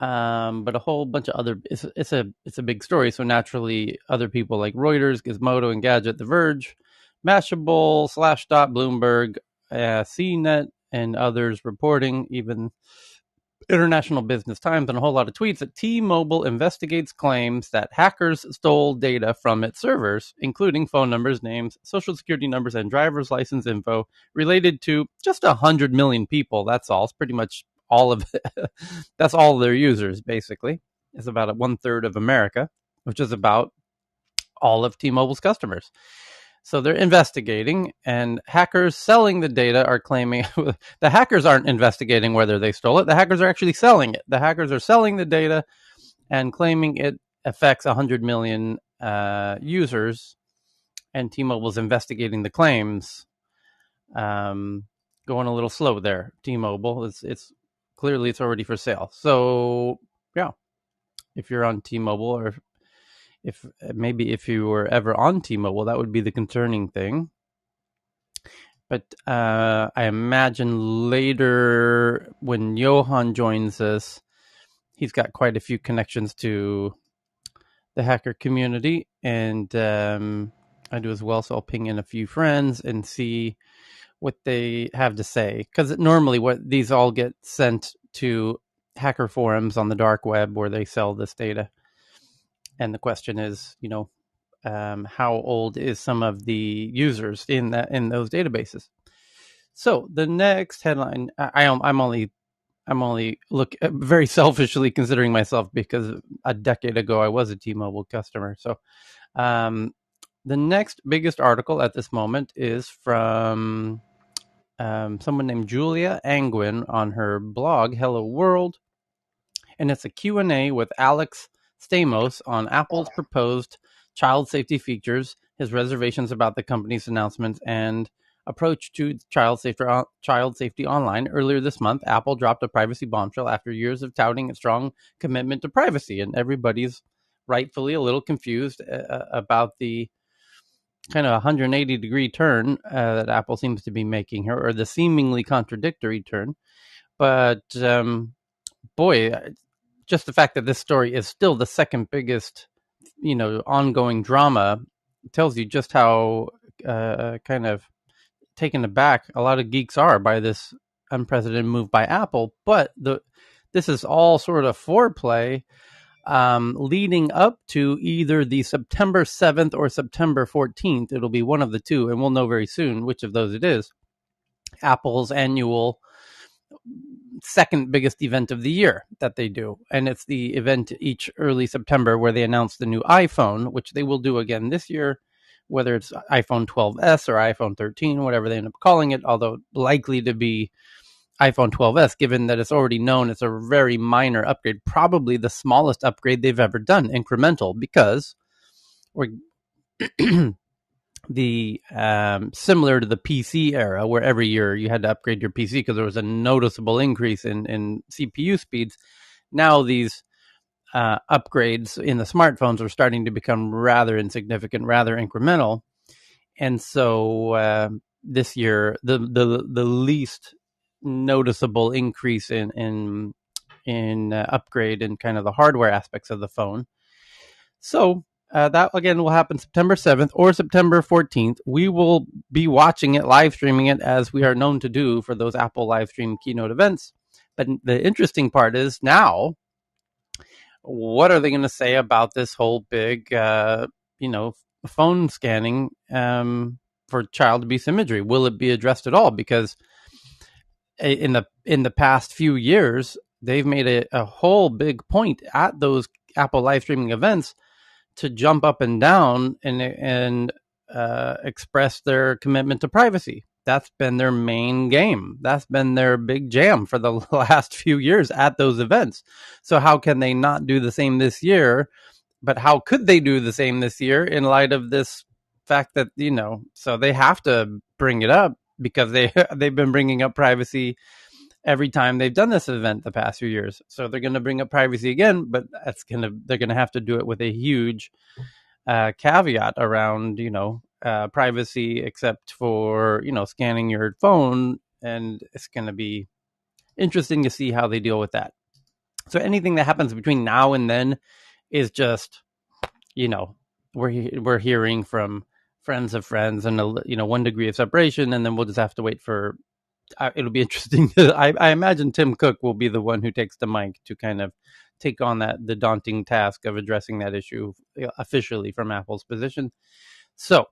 but a whole bunch of other. It's a big story. So naturally, other people like Reuters, Gizmodo, Engadget, The Verge, Mashable, Slashdot, Bloomberg, CNET, and others reporting. Even International Business Times and a whole lot of tweets that T-Mobile investigates claims that hackers stole data from its servers, including phone numbers, names, social security numbers, and driver's license info related to just 100 million people. That's all. It's pretty much all of it. That's all their users, basically. It's about 1/3 of America, which is about all of T-Mobile's customers. So they're investigating, and hackers selling the data are claiming the hackers aren't investigating whether they stole it. The hackers are actually selling it. The hackers are selling the data and claiming it affects 100 million users, and T-Mobile's investigating the claims. Going a little slow there, T-Mobile. It's clearly it's already for sale. So yeah, if you're on T-Mobile, or if you were ever on T-Mobile, that would be the concerning thing. But I imagine later when Johan joins us, he's got quite a few connections to the hacker community, and I do as well. So I'll ping in a few friends and see what they have to say. Because normally, what these all get sent to hacker forums on the dark web where they sell this data. And the question is, how old is some of the users in those databases? So the next headline, I'm only very selfishly considering myself because a decade ago I was a T-Mobile customer. So the next biggest article at this moment is from someone named Julia Angwin on her blog Hello World, and it's a Q&A with Alex Stamos on Apple's proposed child safety features, his reservations about the company's announcements, and approach to child safety online. Earlier this month, Apple dropped a privacy bombshell after years of touting a strong commitment to privacy, and everybody's rightfully a little confused about the kind of 180-degree turn that Apple seems to be making here, or the seemingly contradictory turn. But boy, just the fact that this story is still the second biggest, ongoing drama tells you just how kind of taken aback a lot of geeks are by this unprecedented move by Apple. But this is all sort of foreplay leading up to either the September 7th or September 14th. It'll be one of the two, and we'll know very soon which of those it is. Apple's annual second biggest event of the year that they do. And it's the event each early September where they announce the new iPhone, which they will do again this year, whether it's iPhone 12s or iPhone 13, whatever they end up calling it, although likely to be iPhone 12s, given that it's already known it's a very minor upgrade, probably the smallest upgrade they've ever done, incremental, because we're the similar to the PC era, where every year you had to upgrade your PC because there was a noticeable increase in CPU speeds. Now these upgrades in the smartphones are starting to become rather insignificant, rather incremental, and so this year the least noticeable increase in upgrade and kind of the hardware aspects of the phone. So that again will happen September 7th or September 14th. We will be watching it, live streaming it, as we are known to do for those Apple live stream keynote events. But the interesting part is now, what are they going to say about this whole big, phone scanning for child abuse imagery? Will it be addressed at all? Because in the past few years, they've made a whole big point at those Apple live streaming events to jump up and down and express their commitment to privacy. That's been their main game. That's been their big jam for the last few years at those events. So how can they not do the same this year? But how could they do the same this year in light of this fact that, so they have to bring it up because they've been bringing up privacy every time they've done this event the past few years. So they're going to bring up privacy again, but they're going to have to do it with a huge caveat around, privacy, except for, scanning your phone. And it's going to be interesting to see how they deal with that. So anything that happens between now and then is just, you know, we're hearing from friends of friends, and 1 degree of separation, and then we'll just have to wait for. It'll be interesting. I imagine Tim Cook will be the one who takes the mic to kind of take on the daunting task of addressing that issue officially from Apple's position. So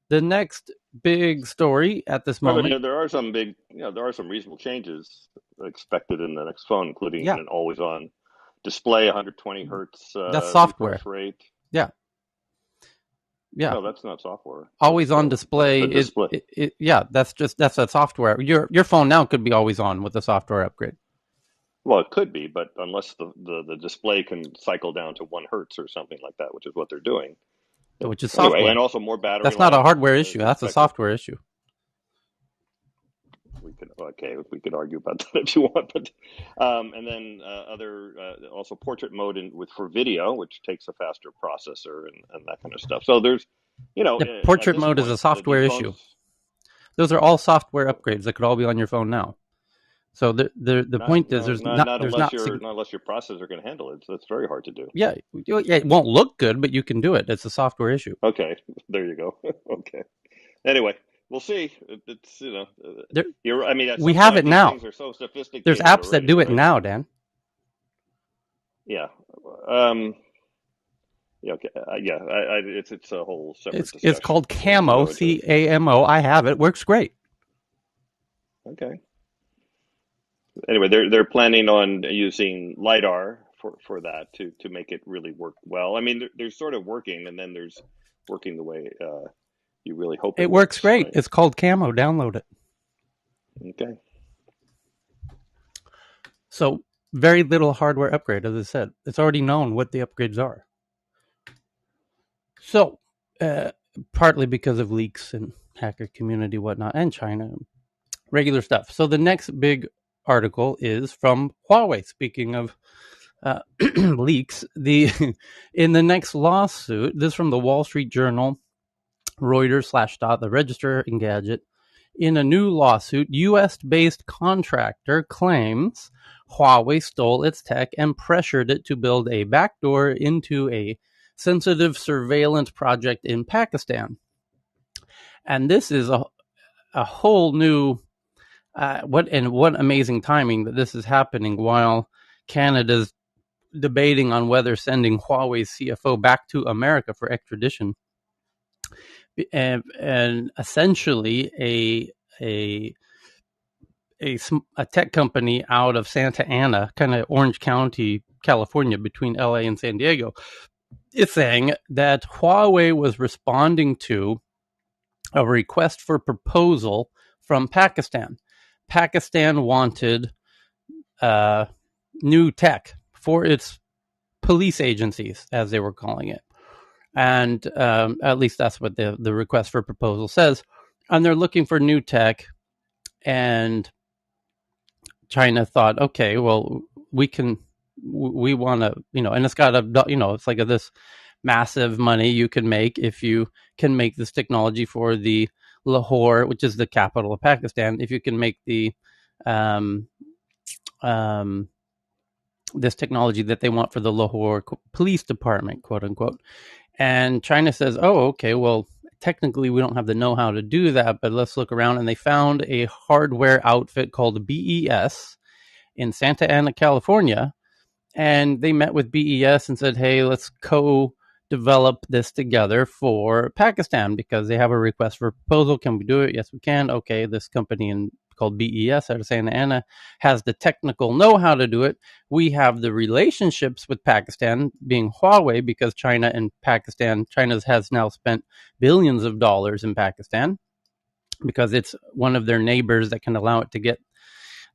the next big story at this Right, but moment, there are some big, there are some reasonable changes expected in the next phone, including yeah, an always-on display, 120 hertz that's refresh software. rate. Yeah, yeah, No, that's not software. always on display. The display. Yeah, that's a software. Your phone now could be always on with a software upgrade, Well, it could be, but unless the display can cycle down to 1 hertz or something like that, which is what they're doing. which is Anyway, and software. also more battery That's not a life hardware issue. is That's a expected. software issue. We could argue about that if you want, but and then other also portrait mode for video, which takes a faster processor and that kind of stuff. So there's, The at portrait this mode is a point, software these issue. phones, Those are all software upgrades that could all be on your phone now. So the not point is no there's not not not there's unless not not unless your processor can handle it. So it's very hard to do. yeah, it won't look good, but you can do it. It's a software issue. Okay, there you go. Okay. Anyway, we'll see. It's There, you're. I mean, at we some have it point, these now. things are so There's sophisticated apps that already, do it right? now, Dan. Yeah. Um, yeah. Okay. Yeah. It's a whole separate It's discussion. called We won't Camo, go into it. Camo. I have it. Works great. Okay. Anyway, they're planning on using lidar for that to make it really work well. I mean, there's sort of working, and then there's working the way you really hope it It works works, great. right? It's called Camo. Download it. Okay. So very little hardware upgrade, as I said. It's already known what the upgrades are. So uh, partly because of leaks and hacker community, whatnot, and China, regular stuff. So the next big article is from Huawei. Speaking of leaks, in the next lawsuit, this from the Wall Street Journal, Reuters /dot, the Register, Engadget. In a new lawsuit, U.S.-based contractor claims Huawei stole its tech and pressured it to build a backdoor into a sensitive surveillance project in Pakistan. And this is a whole new what amazing timing that this is happening while Canada's debating on whether sending Huawei's CFO back to America for extradition, and essentially a tech company out of Santa Ana, kind of Orange County, California, between LA and San Diego, is saying that Huawei was responding to a request for proposal from Pakistan. Pakistan wanted new tech for its police agencies, as they were calling it. And at least that's what the request for proposal says. And they're looking for new tech. And China thought, okay, well, we want to, and it's got it's like this massive money you can make if you can make this technology for the Lahore, which is the capital of Pakistan. If you can make the um, um, this technology that they want for the Lahore police department, quote unquote. And China says, oh, okay, well, technically we don't have the know-how to do that, but let's look around. And they found a hardware outfit called BES in Santa Ana, California. And they met with BES and said, hey, let's co-develop this together for Pakistan because they have a request for proposal. Can we do it? Yes, we can. Okay, this company called BES out of Santa Ana has the technical know-how to do it. We have the relationships with Pakistan, being Huawei, because China has now spent billions of dollars in Pakistan because it's one of their neighbors that can allow it to get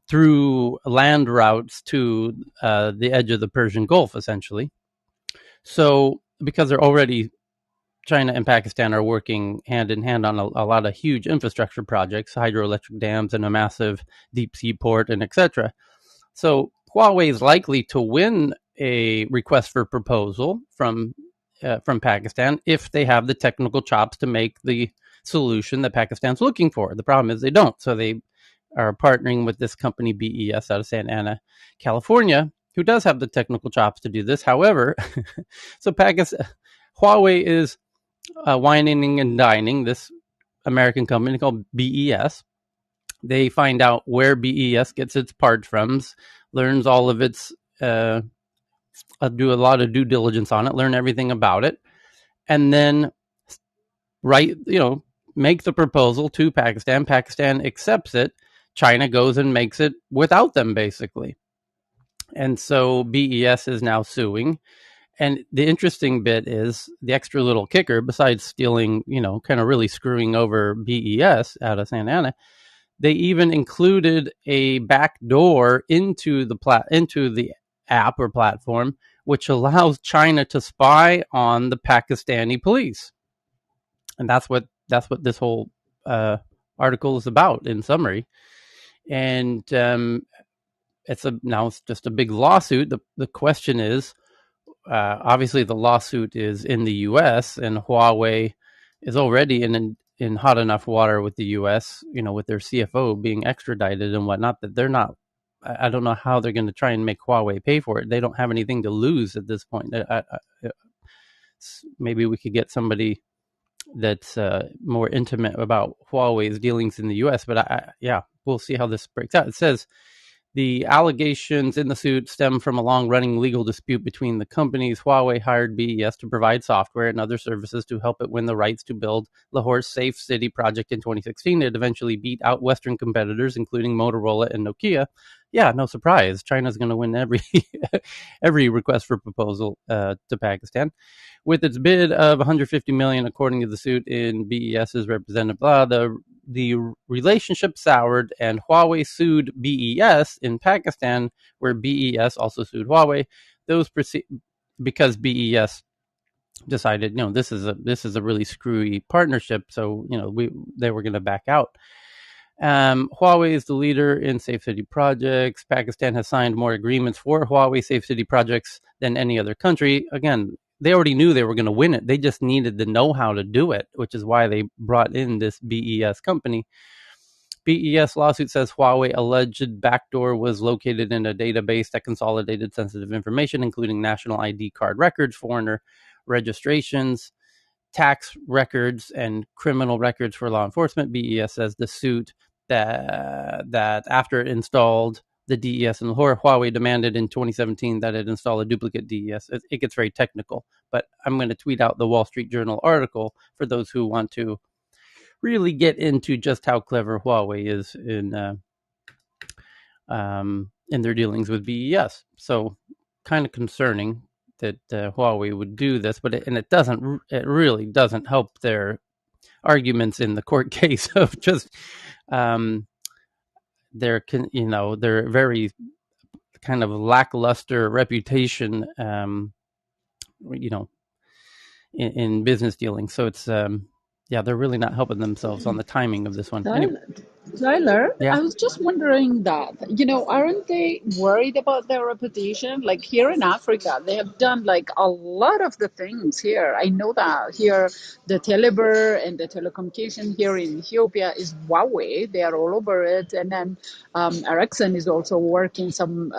through land routes to the edge of the Persian Gulf, essentially. So because they're already China and Pakistan are working hand in hand on a lot of huge infrastructure projects, hydroelectric dams and a massive deep sea port and etc. So Huawei is likely to win a request for proposal from Pakistan if they have the technical chops to make the solution that Pakistan's looking for. The problem is they don't. So they are partnering with this company BES out of Santa Ana, California, who does have the technical chops to do this. However, so Pakistan, Huawei is whining and dining this American company called BES. They find out where BES gets its parts from, learns all of its, do a lot of due diligence on it, learn everything about it, and then write, make the proposal to Pakistan. Pakistan accepts it. China goes and makes it without them, basically. And so BES is now suing. And the interesting bit is the extra little kicker, besides stealing, kind of really screwing over BES out of Santa Ana, they even included a back door into the app or platform, which allows China to spy on the Pakistani police. And that's what this whole article is about, in summary. And now it's just a big lawsuit. The question is, obviously the lawsuit is in the U.S. and Huawei is already in hot enough water with the U.S. With their CFO being extradited and whatnot, that they're not. I don't know how they're going to try and make Huawei pay for it. They don't have anything to lose at this point. Maybe we could get somebody that's more intimate about Huawei's dealings in the U.S. But yeah, we'll see how this breaks out. It says the allegations in the suit stem from a long-running legal dispute between the companies. Huawei hired BES to provide software and other services to help it win the rights to build Lahore's Safe City project in 2016. It eventually beat out Western competitors, including Motorola and Nokia. Yeah, no surprise. China's going to win every every request for proposal to Pakistan. With its bid of 150 million, according to the suit in BES's representative, the relationship soured, and Huawei sued BES in Pakistan, where BES also sued Huawei. Because BES decided, this is a really screwy partnership, so they were going to back out. Huawei is the leader in safe city projects. Pakistan has signed more agreements for Huawei safe city projects than any other country. Again, they already knew they were going to win it. They just needed the know-how to do it, which is why they brought in this BES company. BES lawsuit says Huawei alleged backdoor was located in a database that consolidated sensitive information, including national ID card records, foreigner registrations, tax records, and criminal records for law enforcement. BES says the suit that after it installed the DES in Lahore, Huawei demanded in 2017 that it install a duplicate DES. It gets very technical, but I'm going to tweet out the Wall Street Journal article for those who want to really get into just how clever Huawei is in their dealings with BES. So kind of concerning that Huawei would do this, but it really doesn't help their arguments in the court case of just their very kind of lackluster reputation, in business dealings. So it's they're really not helping themselves on the timing of this one. Anyway, Tyler, yeah. I was just wondering that, aren't they worried about their reputation? Like here in Africa, they have done like a lot of the things here. I know that here, the Telebir and the telecommunication here in Ethiopia is Huawei. They are all over it. And then Ericsson is also working some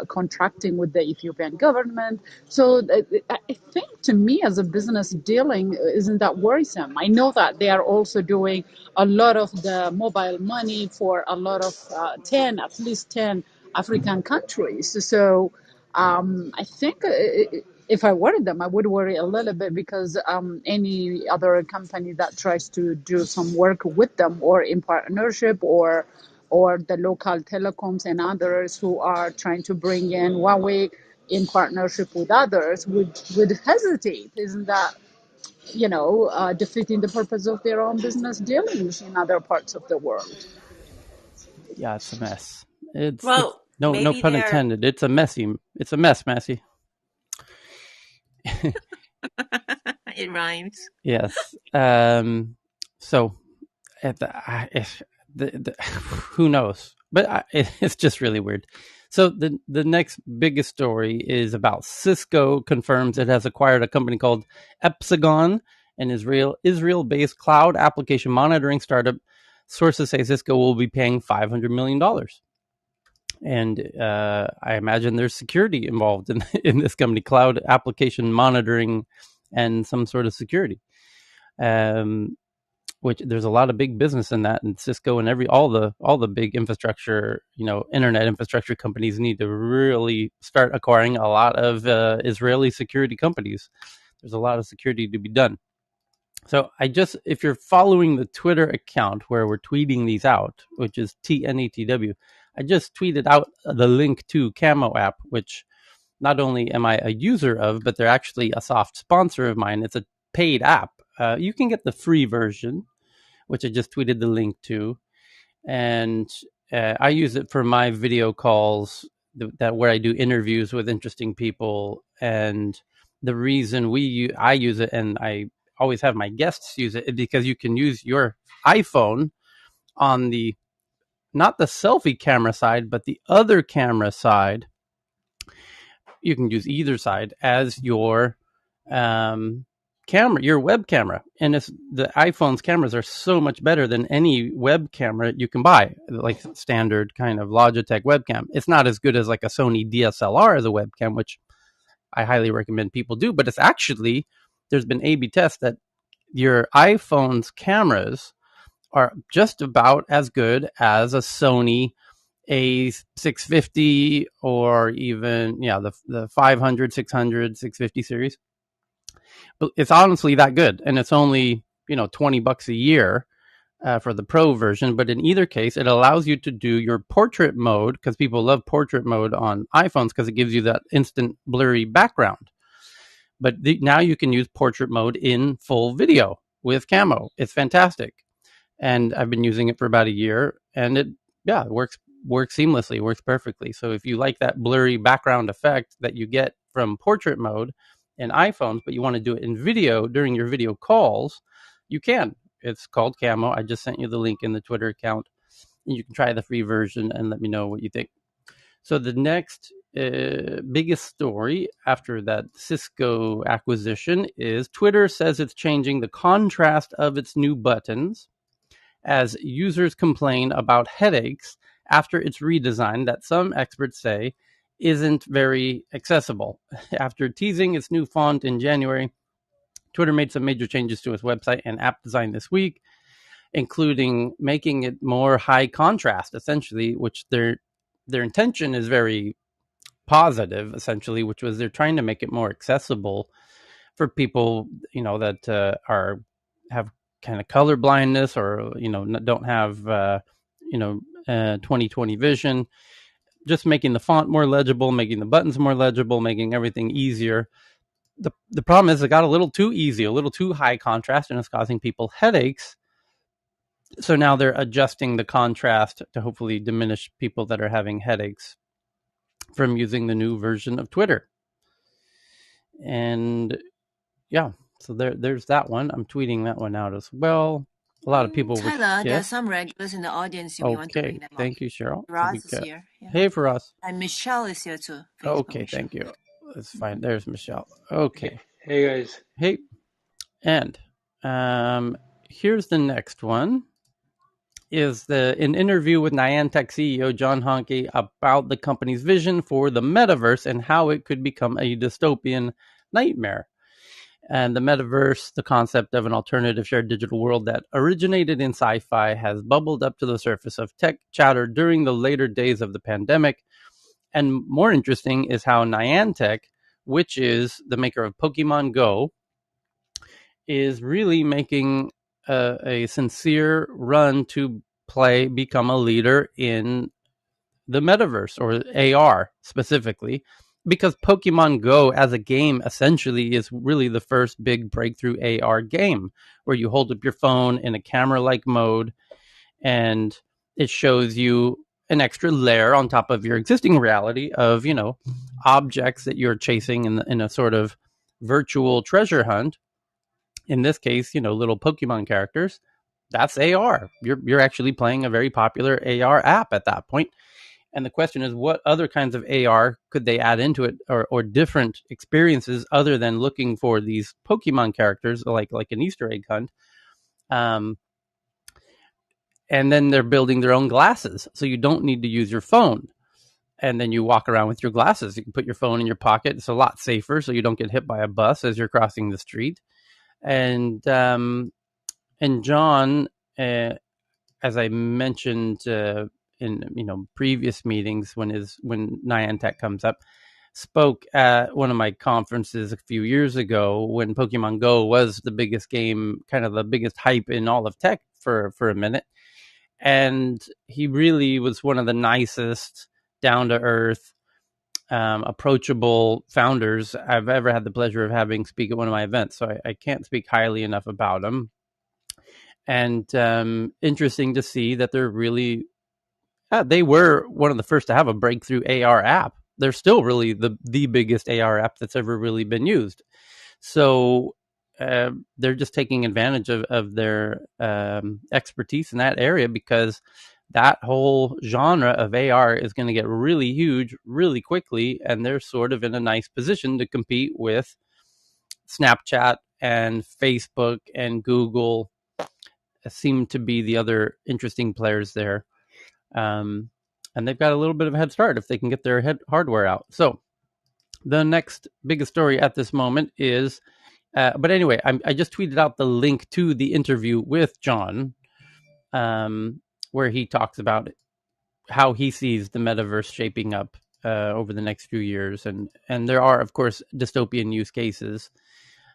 contracting with the Ethiopian government. So I think to me as a business dealing, isn't that worrisome? I know that they are also doing a lot of the mobile money for a lot of at least 10 African countries. So I think if I were them, I would worry a little bit because any other company that tries to do some work with them or in partnership or the local telecoms and others who are trying to bring in Huawei in partnership with others would hesitate. Isn't that defeating the purpose of their own business dealings in other parts of the world? Yeah, it's a mess. It's Well, no maybe pun they're intended. It's a mess, Massey. it rhymes. Yes. So if who knows? But it's just really weird. So the next biggest story is about Cisco confirms it has acquired a company called Epsagon, an Israel-based cloud application monitoring startup. Sources say Cisco will be paying $500 million. And I imagine there's security involved in this company, cloud application monitoring and some sort of security. Which there's a lot of big business in that, and Cisco and all the big infrastructure, internet infrastructure companies need to really start acquiring a lot of Israeli security companies. There's a lot of security to be done. So if you're following the Twitter account where we're tweeting these out, which is TNETW, I just tweeted out the link to Camo app, which not only am I a user of, but they're actually a soft sponsor of mine. It's a paid app. You can get the free version, which I just tweeted the link to, and I use it for my video calls where I do interviews with interesting people. And the reason I use it, and I always have my guests use it, is because you can use your iPhone on not the selfie camera side, but the other camera side. You can use either side as your camera, your web camera. And the iPhone's cameras are so much better than any web camera you can buy, like standard kind of Logitech webcam. It's not as good as like a Sony DSLR as a webcam, which I highly recommend people do, but there's been A/B tests that your iPhone's cameras are just about as good as a Sony A650 or even the 500, 600, 650 series. But it's honestly that good, and it's only $20 a year for the pro version. But in either case, it allows you to do your portrait mode, because people love portrait mode on iPhones because it gives you that instant blurry background. But now you can use portrait mode in full video with Camo. It's fantastic. And I've been using it for about a year, and it works seamlessly, works perfectly. So if you like that blurry background effect that you get from portrait mode in iPhones, but you want to do it in video during your video calls, you can. It's called Camo. I just sent you the link in the Twitter account. You can try the free version and let me know what you think. So the next biggest story after that Cisco acquisition is Twitter says it's changing the contrast of its new buttons as users complain about headaches after its redesign that some experts say isn't very accessible. After teasing its new font in January, Twitter made some major changes to its website and app design this week, including making it more high contrast, essentially, which their intention is very positive, essentially, which was they're trying to make it more accessible for people, that have kind of color blindness or, don't have, 20/20 vision, just making the font more legible, making the buttons more legible, making everything easier. The problem is it got a little too easy, a little too high contrast, and it's causing people headaches. So now they're adjusting the contrast to hopefully diminish people that are having headaches from using the new version of Twitter. And so there's that one. I'm tweeting that one out as well. A lot of people Tyler, there are some regulars in the audience. We want to bring them up. Thank you, Cheryl. Ross is here. Yeah. Hey, for us. And Michelle is here too. Okay, thank you. That's fine. There's Michelle. Okay. Hey, guys. Hey. And here's the next one. Is an interview with Niantic CEO John Honke about the company's vision for the metaverse and how it could become a dystopian nightmare. And the metaverse, the concept of an alternative shared digital world that originated in sci-fi, has bubbled up to the surface of tech chatter during the later days of the pandemic. And more interesting is how Niantic, which is the maker of Pokemon Go, is really making a sincere run to become a leader in the metaverse, or AR specifically, because Pokemon Go as a game essentially is really the first big breakthrough AR game where you hold up your phone in a camera-like mode and it shows you an extra layer on top of your existing reality of, objects that you're chasing in a sort of virtual treasure hunt. In this case, little Pokemon characters. That's AR. You're actually playing a very popular AR app at that point. And the question is, what other kinds of AR could they add into it, or different experiences other than looking for these Pokemon characters, like an Easter egg hunt? And then they're building their own glasses, so you don't need to use your phone. and then you walk around with your glasses. You can put your phone in your pocket. It's a lot safer, so you don't get hit by a bus as you're crossing the street. And John, as I mentioned in previous meetings when Niantic comes up, spoke at one of my conferences a few years ago when Pokemon Go was the biggest game, kind of the biggest hype in all of tech for a minute. And he really was one of the nicest, down to earth, approachable founders I've ever had the pleasure of having speak at one of my events. So I can't speak highly enough about him. And interesting to see that they're really, they were one of the first to have a breakthrough AR app. They're still really the biggest AR app that's ever really been used. So they're just taking advantage of their expertise in that area, because that whole genre of AR is going to get really huge really quickly, and they're sort of in a nice position to compete with Snapchat and Facebook and Google. Seem to be the other interesting players there. And they've got a little bit of a head start if they can get their hardware out. So the next biggest story at this moment is, but anyway, I just tweeted out the link to the interview with John, where he talks about how he sees the metaverse shaping up over the next few years. And there are, of course, dystopian use cases.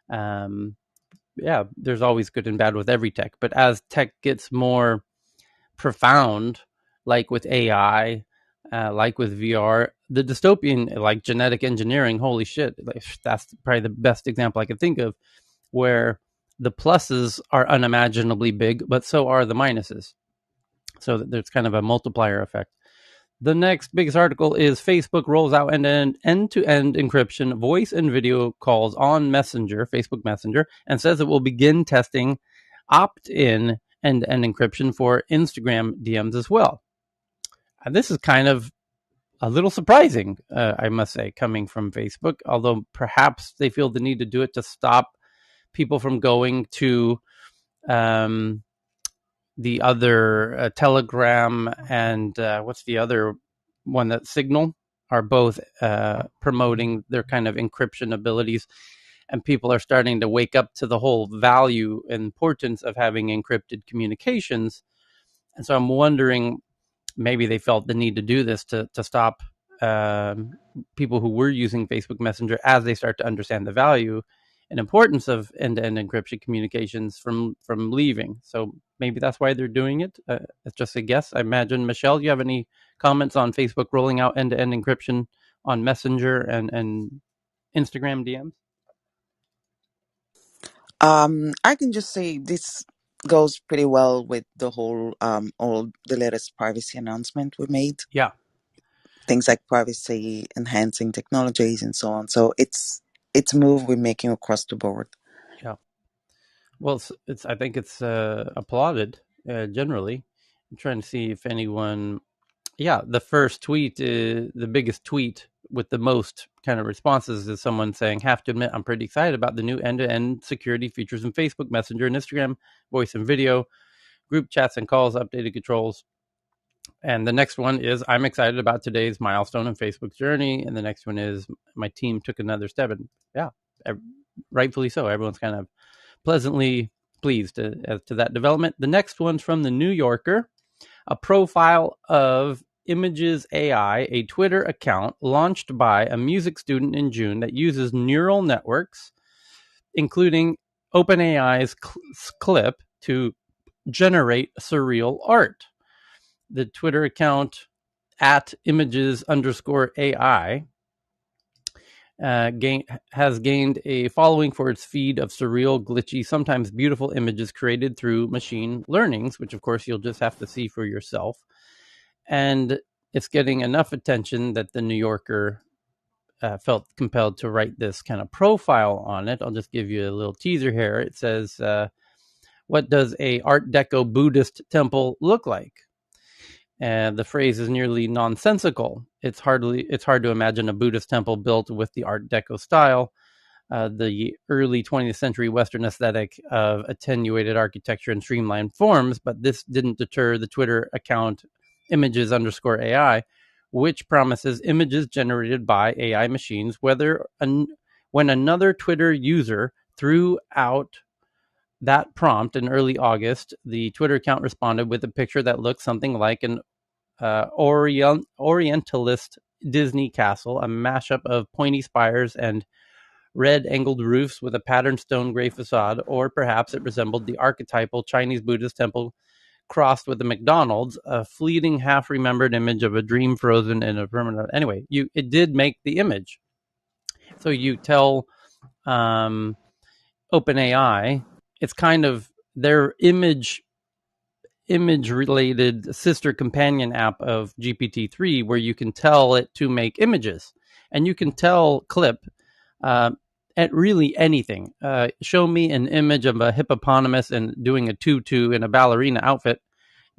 There's always good and bad with every tech. But as tech gets more profound, like with AI, like with VR, the dystopian, like genetic engineering, holy shit, that's probably the best example I could think of, where the pluses are unimaginably big, but so are the minuses. So there's kind of a multiplier effect. The next biggest article is Facebook rolls out end-to-end encryption voice and video calls on Messenger, Facebook Messenger, and says it will begin testing opt-in end-to-end encryption for Instagram DMs as well. And this is kind of a little surprising, I must say, coming from Facebook, although perhaps they feel the need to do it to stop people from going to the other Telegram and what's the other one, that Signal, are both promoting their kind of encryption abilities. And people are starting to wake up to the whole value and importance of having encrypted communications. And so I'm wondering, maybe they felt the need to do this to stop people who were using Facebook Messenger, as they start to understand the value and importance of end-to-end encryption communications, from leaving. So maybe that's why they're doing it. It's just a guess, I imagine. Michelle, do you have any comments on Facebook rolling out end-to-end encryption on Messenger and Instagram DMs? I can just say this goes pretty well with the whole all the latest privacy announcement we made. Yeah. Things like privacy enhancing technologies and so on. So it's a move we're making across the board. Yeah. Well, it's I think it's applauded generally. I'm trying to see if anyone. Yeah, the first tweet, the biggest tweet with the most kind of responses, is someone saying, "Have to admit, I'm pretty excited about the new end-to-end security features in Facebook Messenger and Instagram, voice and video, group chats and calls, updated controls." And the next one is, "I'm excited about today's milestone in Facebook's journey." And the next one is, "My team took another step." And yeah, rightfully so. Everyone's kind of pleasantly pleased as to that development. The next one's from the New Yorker. A profile of Images AI, a Twitter account launched by a music student in June that uses neural networks, including OpenAI's Clip, to generate surreal art. The Twitter account at images_AI has gained a following for its feed of surreal, glitchy, sometimes beautiful images created through machine learnings, which of course you'll just have to see for yourself. And it's getting enough attention that the New Yorker felt compelled to write this kind of profile on it. I'll just give you a little teaser here. It says, "What does a Art Deco Buddhist temple look like?" And the phrase is nearly nonsensical. It's hard to imagine a Buddhist temple built with the Art Deco style, the early 20th century Western aesthetic of attenuated architecture and streamlined forms. But this didn't deter the Twitter account Images_AI, which promises images generated by AI machines, when another Twitter user threw out that prompt in early August, the Twitter account responded with a picture that looked something like an Orientalist Disney castle, a mashup of pointy spires and red angled roofs with a patterned stone gray facade, or perhaps it resembled the archetypal Chinese Buddhist temple crossed with a McDonald's, a fleeting half-remembered image of a dream frozen in a permanent. Anyway, it did make the image. So you tell OpenAI, it's kind of their image related sister companion app of GPT-3, where you can tell it to make images, and you can tell Clip at really anything. Show me an image of a hippopotamus and doing a tutu in a ballerina outfit.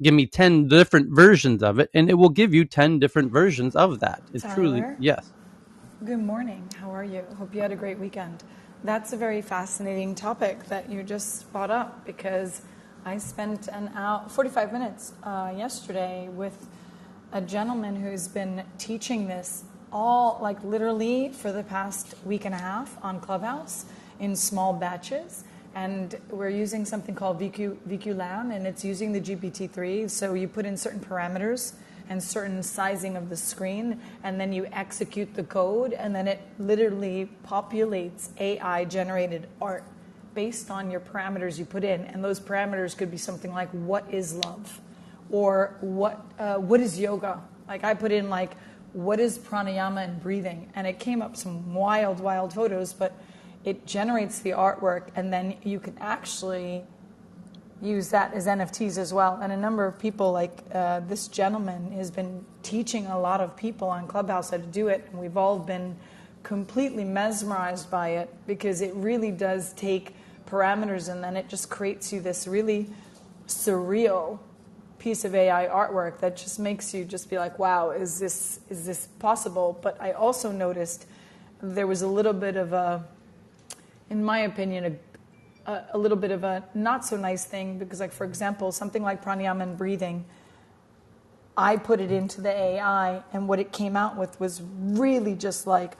Give me 10 different versions of it, and it will give you 10 different versions of that. It's Tyler? Truly, yes. Good morning. How are you? Hope you had a great weekend. That's a very fascinating topic that you just brought up, because I spent 45 minutes yesterday with a gentleman who's been teaching this all, like literally for the past week and a half on Clubhouse in small batches. And we're using something called VQLAM, and it's using the GPT-3. So you put in certain parameters and certain sizing of the screen, and then you execute the code, and then it literally populates AI-generated art based on your parameters you put in. And those parameters could be something like, what is love? Or what is yoga? Like I put in like, what is pranayama and breathing? And it came up some wild, wild photos, but it generates the artwork, and then you can actually use that as NFTs as well. And a number of people, like this gentleman, has been teaching a lot of people on Clubhouse how to do it, and we've all been completely mesmerized by it, because it really does take parameters, and then it just creates you this really surreal piece of AI artwork that just makes you just be like, wow, is this possible? But I also noticed there was a little bit of a, in my opinion, a little bit of a not so nice thing, because like, for example, something like pranayama and breathing, I put it into the AI, and what it came out with was really just like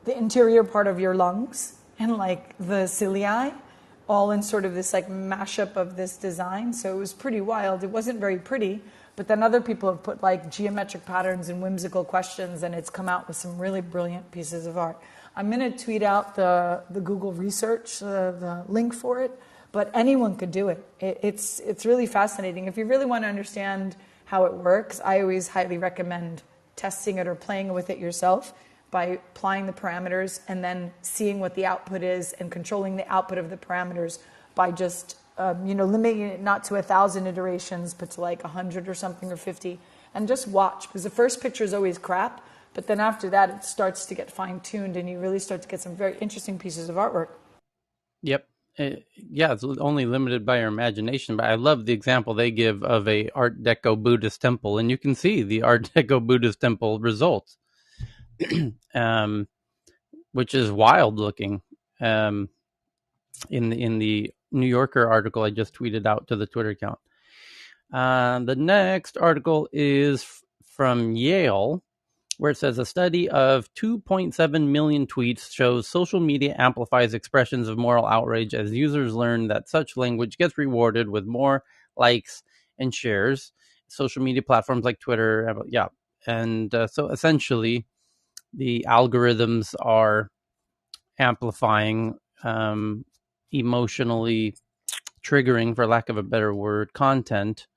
the interior part of your lungs and like the ciliae, all in sort of this like mashup of this design. So it was pretty wild. It wasn't very pretty, but then other people have put like geometric patterns and whimsical questions, and it's come out with some really brilliant pieces of art. I'm going to tweet out the Google research, the link for it, but anyone could do it. It's really fascinating. If you really want to understand how it works, I always highly recommend testing it or playing with it yourself by applying the parameters and then seeing what the output is and controlling the output of the parameters by just limiting it not to 1,000 iterations, but to like 100 or something, or 50, and just watch, because the first picture is always crap. But then after that, it starts to get fine-tuned, and you really start to get some very interesting pieces of artwork. Yep. It's only limited by your imagination, but I love the example they give of a Art Deco Buddhist temple, and you can see the Art Deco Buddhist temple results, which is wild looking. In the New Yorker article I just tweeted out to the Twitter account. The next article is from Yale, where it says a study of 2.7 million tweets shows social media amplifies expressions of moral outrage as users learn that such language gets rewarded with more likes and shares. Social media platforms like Twitter, and so essentially the algorithms are amplifying emotionally triggering, for lack of a better word, content,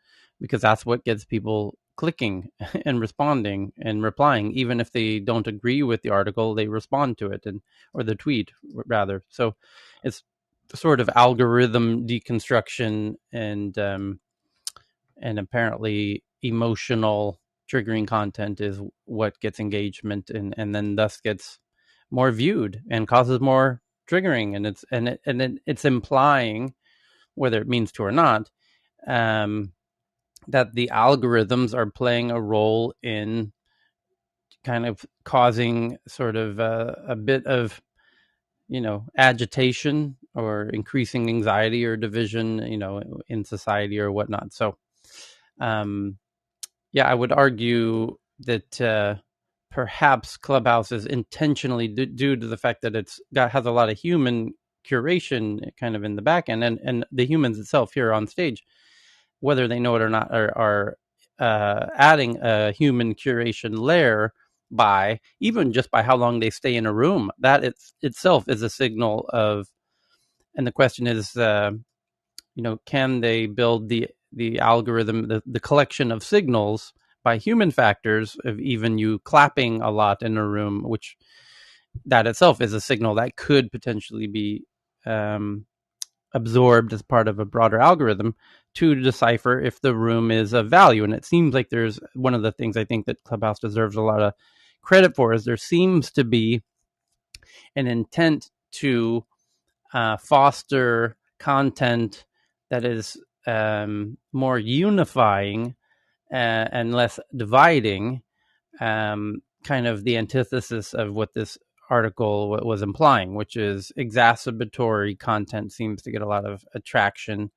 because that's what gets people clicking and responding and replying. Even if they don't agree with the article, they respond to it, or the tweet rather. So it's sort of algorithm deconstruction, and apparently emotional triggering content is what gets engagement, and then thus gets more viewed and causes more triggering, and it's implying, whether it means to or not, that the algorithms are playing a role in kind of causing sort of a bit of, agitation or increasing anxiety or division, in society or whatnot. So, I would argue that perhaps Clubhouse is intentionally due to the fact that has a lot of human curation kind of in the back end, and the humans itself here on stage, whether they know it or not, are adding a human curation layer by even just by how long they stay in a room. That itself is a signal of, and the question is, can they build the algorithm, the collection of signals by human factors of even you clapping a lot in a room, which that itself is a signal that could potentially be absorbed as part of a broader algorithm to decipher if the room is of value. And it seems like there's one of the things I think that Clubhouse deserves a lot of credit for is there seems to be an intent to foster content that is more unifying and less dividing, kind of the antithesis of what this article was implying, which is exacerbatory content seems to get a lot of attraction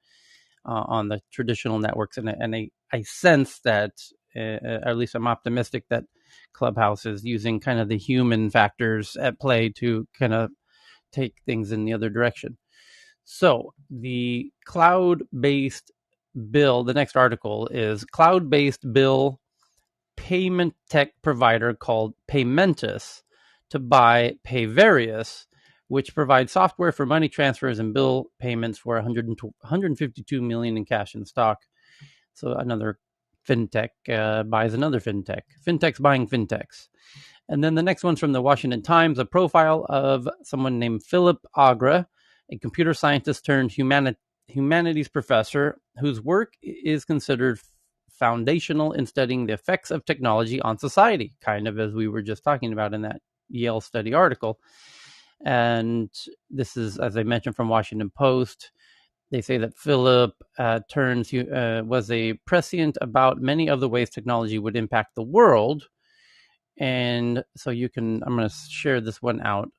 on the traditional networks. And I sense that, at least I'm optimistic that Clubhouse is using kind of the human factors at play to kind of take things in the other direction. So the cloud-based bill, the next article is cloud-based bill payment tech provider called Paymentus to buy Payvarius, which provides software for money transfers and bill payments for 152 million in cash and stock. So another fintech buys another fintech. Fintechs buying fintechs. And then the next one's from the Washington Times, a profile of someone named Philip Agra, a computer scientist turned humanities professor whose work is considered foundational in studying the effects of technology on society, kind of as we were just talking about in that Yale study article. And this is, as I mentioned, from Washington Post. They say that Philip was a prescient about many of the ways technology would impact the world. And so I'm going to share this one out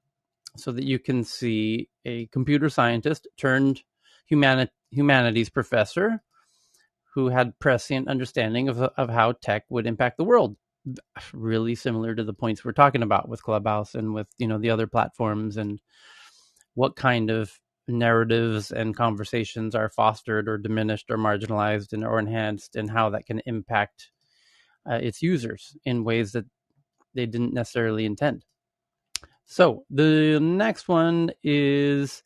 so that you can see a computer scientist turned humanities professor who had prescient understanding of how tech would impact the world. Really similar to the points we're talking about with Clubhouse and with, the other platforms, and what kind of narratives and conversations are fostered or diminished or marginalized or enhanced, and how that can impact its users in ways that they didn't necessarily intend. So the next one is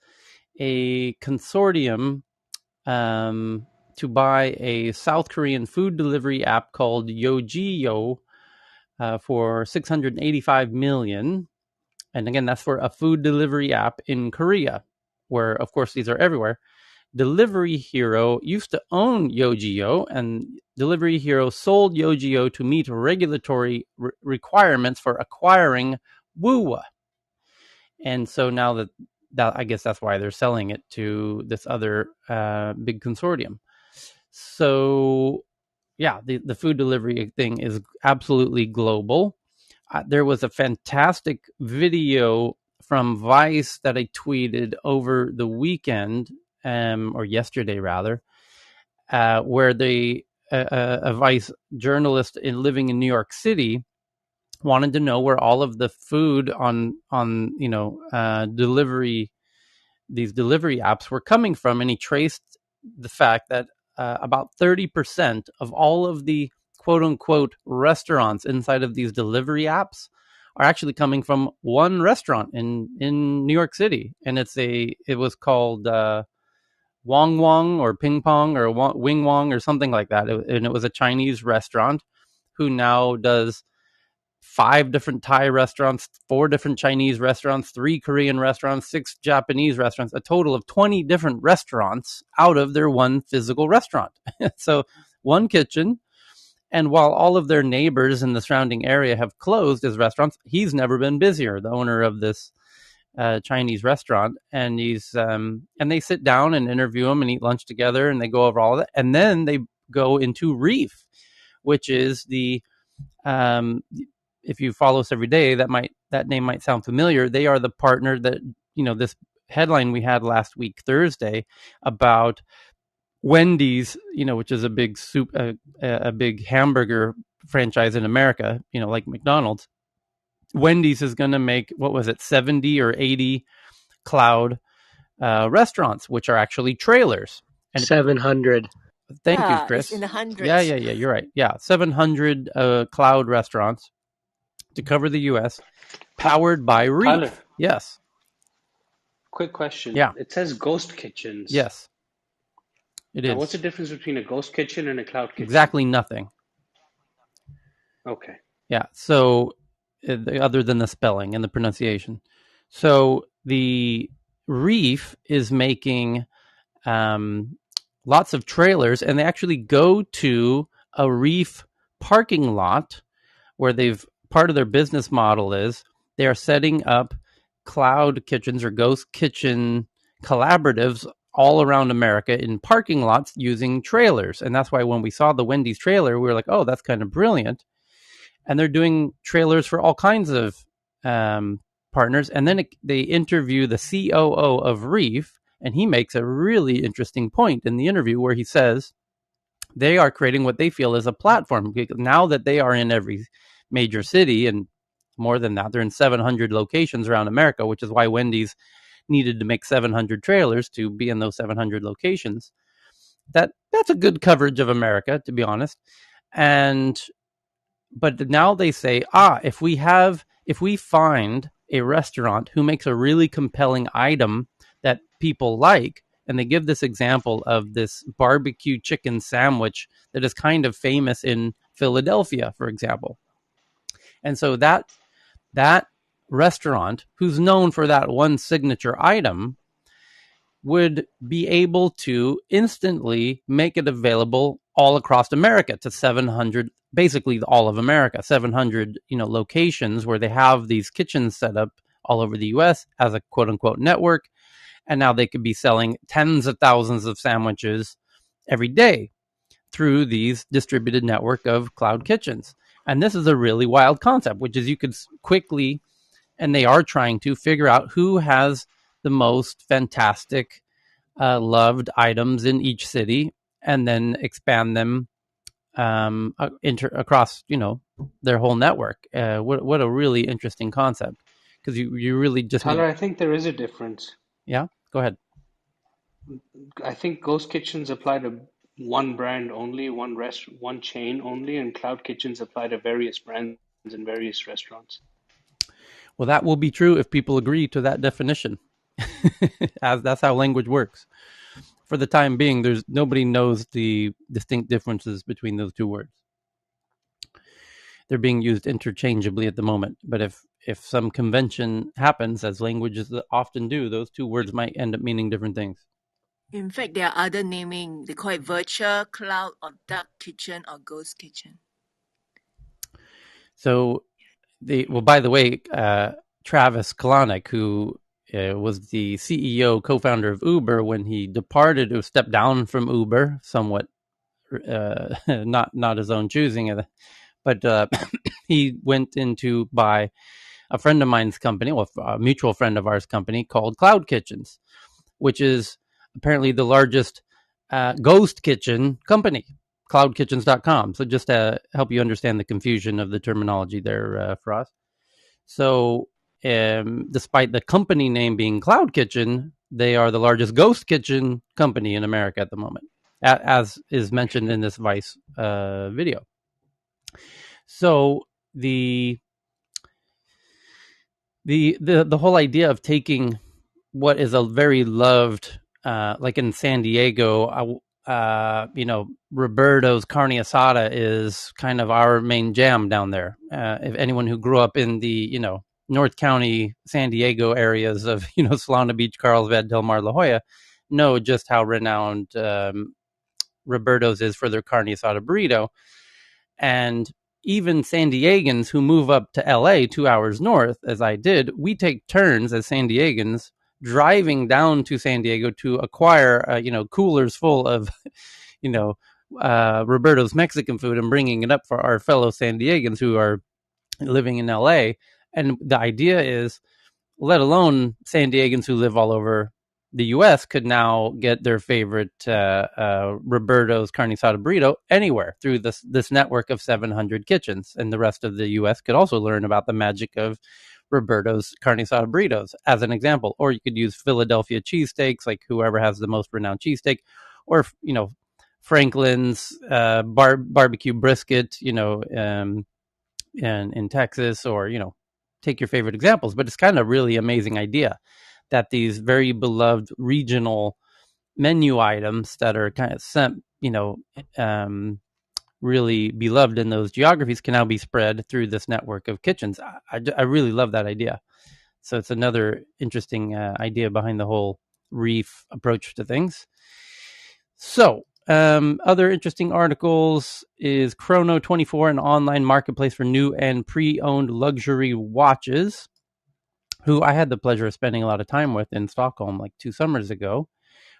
a consortium to buy a South Korean food delivery app called Yogiyo for $685 million. And again, that's for a food delivery app in Korea, where, of course, these are everywhere. Delivery Hero used to own Yogiyo, and Delivery Hero sold Yogiyo to meet regulatory requirements for acquiring Woowa. And so now that I guess that's why they're selling it to this other big consortium. So yeah, the food delivery thing is absolutely global. There was a fantastic video from Vice that I tweeted over the weekend, or yesterday rather, where a Vice journalist living in New York City wanted to know where all of the food on delivery, these delivery apps were coming from, and he traced the fact that about 30% of all of the quote unquote restaurants inside of these delivery apps are actually coming from one restaurant in New York City, and it was called Wong Wong or Ping Pong or Wing Wong or something like that, and it was a Chinese restaurant who now does 5 different Thai restaurants, 4 different Chinese restaurants, 3 Korean restaurants, 6 Japanese restaurants, a total of 20 different restaurants out of their one physical restaurant. So one kitchen. And while all of their neighbors in the surrounding area have closed as restaurants, he's never been busier, the owner of this Chinese restaurant. And and they sit down and interview him and eat lunch together, and they go over all of that. And then they go into Reef, which is if you follow us every day, that name might sound familiar. They are the partner that, this headline we had last week, Thursday, about Wendy's, which is a big a big hamburger franchise in America, like McDonald's. Wendy's is going to make, what was it, 70 or 80 cloud restaurants, which are actually trailers. And 700. Thank you, Chris. It's in the hundreds. Yeah, you're right. Yeah, 700 cloud restaurants to cover the U.S., powered by Reef. Tyler, yes. Quick question. Yeah. It says ghost kitchens. Yes, it is. What's the difference between a ghost kitchen and a cloud kitchen? Exactly nothing. Okay. Yeah, so other than the spelling and the pronunciation. So the Reef is making lots of trailers, and they actually go to a Reef parking lot where part of their business model is they are setting up cloud kitchens or ghost kitchen collaboratives all around America in parking lots using trailers. And that's why when we saw the Wendy's trailer, we were like, oh, that's kind of brilliant. And they're doing trailers for all kinds of partners. And then they interview the COO of Reef, and he makes a really interesting point in the interview where he says they are creating what they feel is a platform. Now that they are in every major city, and more than that, they're in 700 locations around America, which is why Wendy's needed to make 700 trailers to be in those 700 locations. That's a good coverage of America, to be honest. But now they say, if we find a restaurant who makes a really compelling item that people like, and they give this example of this barbecue chicken sandwich that is kind of famous in Philadelphia, for example. And so that restaurant, who's known for that one signature item, would be able to instantly make it available all across America to 700, basically all of America, 700, locations where they have these kitchens set up all over the U.S. as a quote unquote network. And now they could be selling tens of thousands of sandwiches every day through these distributed network of cloud kitchens. And this is a really wild concept, which is you could quickly, and they are trying to figure out who has the most fantastic loved items in each city, and then expand them across, their whole network. What a really interesting concept, because you really just Tyler, I think there is a difference. Yeah, go ahead. I think ghost kitchens apply to one brand only, one chain only, and cloud kitchens apply to various brands and various restaurants. Well, that will be true if people agree to that definition. As that's how language works. For the time being, nobody knows the distinct differences between those two words. They're being used interchangeably at the moment. But if some convention happens, as languages often do, those two words might end up meaning different things. In fact, there are other naming. They call it virtual cloud or dark kitchen or ghost kitchen. So, by the way, Travis Kalanick, who was the CEO, co-founder of Uber, when he departed or stepped down from Uber, somewhat not his own choosing, but he went into buy a friend of mine's company, well, a mutual friend of ours company called Cloud Kitchens, which is apparently the largest ghost kitchen company, cloudkitchens.com. So just to help you understand the confusion of the terminology there, Frost. So despite the company name being Cloud Kitchen, they are the largest ghost kitchen company in America at the moment, as is mentioned in this Vice video. So the whole idea of taking what is a very loved, like in San Diego, Roberto's carne asada is kind of our main jam down there. If anyone who grew up in the, North County, San Diego areas of, Solana Beach, Carlsbad, Del Mar, La Jolla, know just how renowned Roberto's is for their carne asada burrito. And even San Diegans who move up to LA 2 hours north, as I did, we take turns as San Diegans driving down to San Diego to acquire, coolers full of, Roberto's Mexican food and bringing it up for our fellow San Diegans who are living in LA. And the idea is, let alone San Diegans who live all over the U.S. could now get their favorite Roberto's carne asada burrito anywhere through this network of 700 kitchens, and the rest of the U.S. could also learn about the magic of Roberto's carne asada burritos, as an example. Or you could use Philadelphia cheesesteaks, like whoever has the most renowned cheesesteak, or Franklin's barbecue brisket, in Texas, or take your favorite examples. But it's kind of really amazing idea that these very beloved regional menu items that are kind of really beloved in those geographies can now be spread through this network of kitchens. I really love that idea. So it's another interesting idea behind the whole reef approach to things. So other interesting articles is Chrono24, an online marketplace for new and pre-owned luxury watches, who I had the pleasure of spending a lot of time with in Stockholm like 2 summers ago,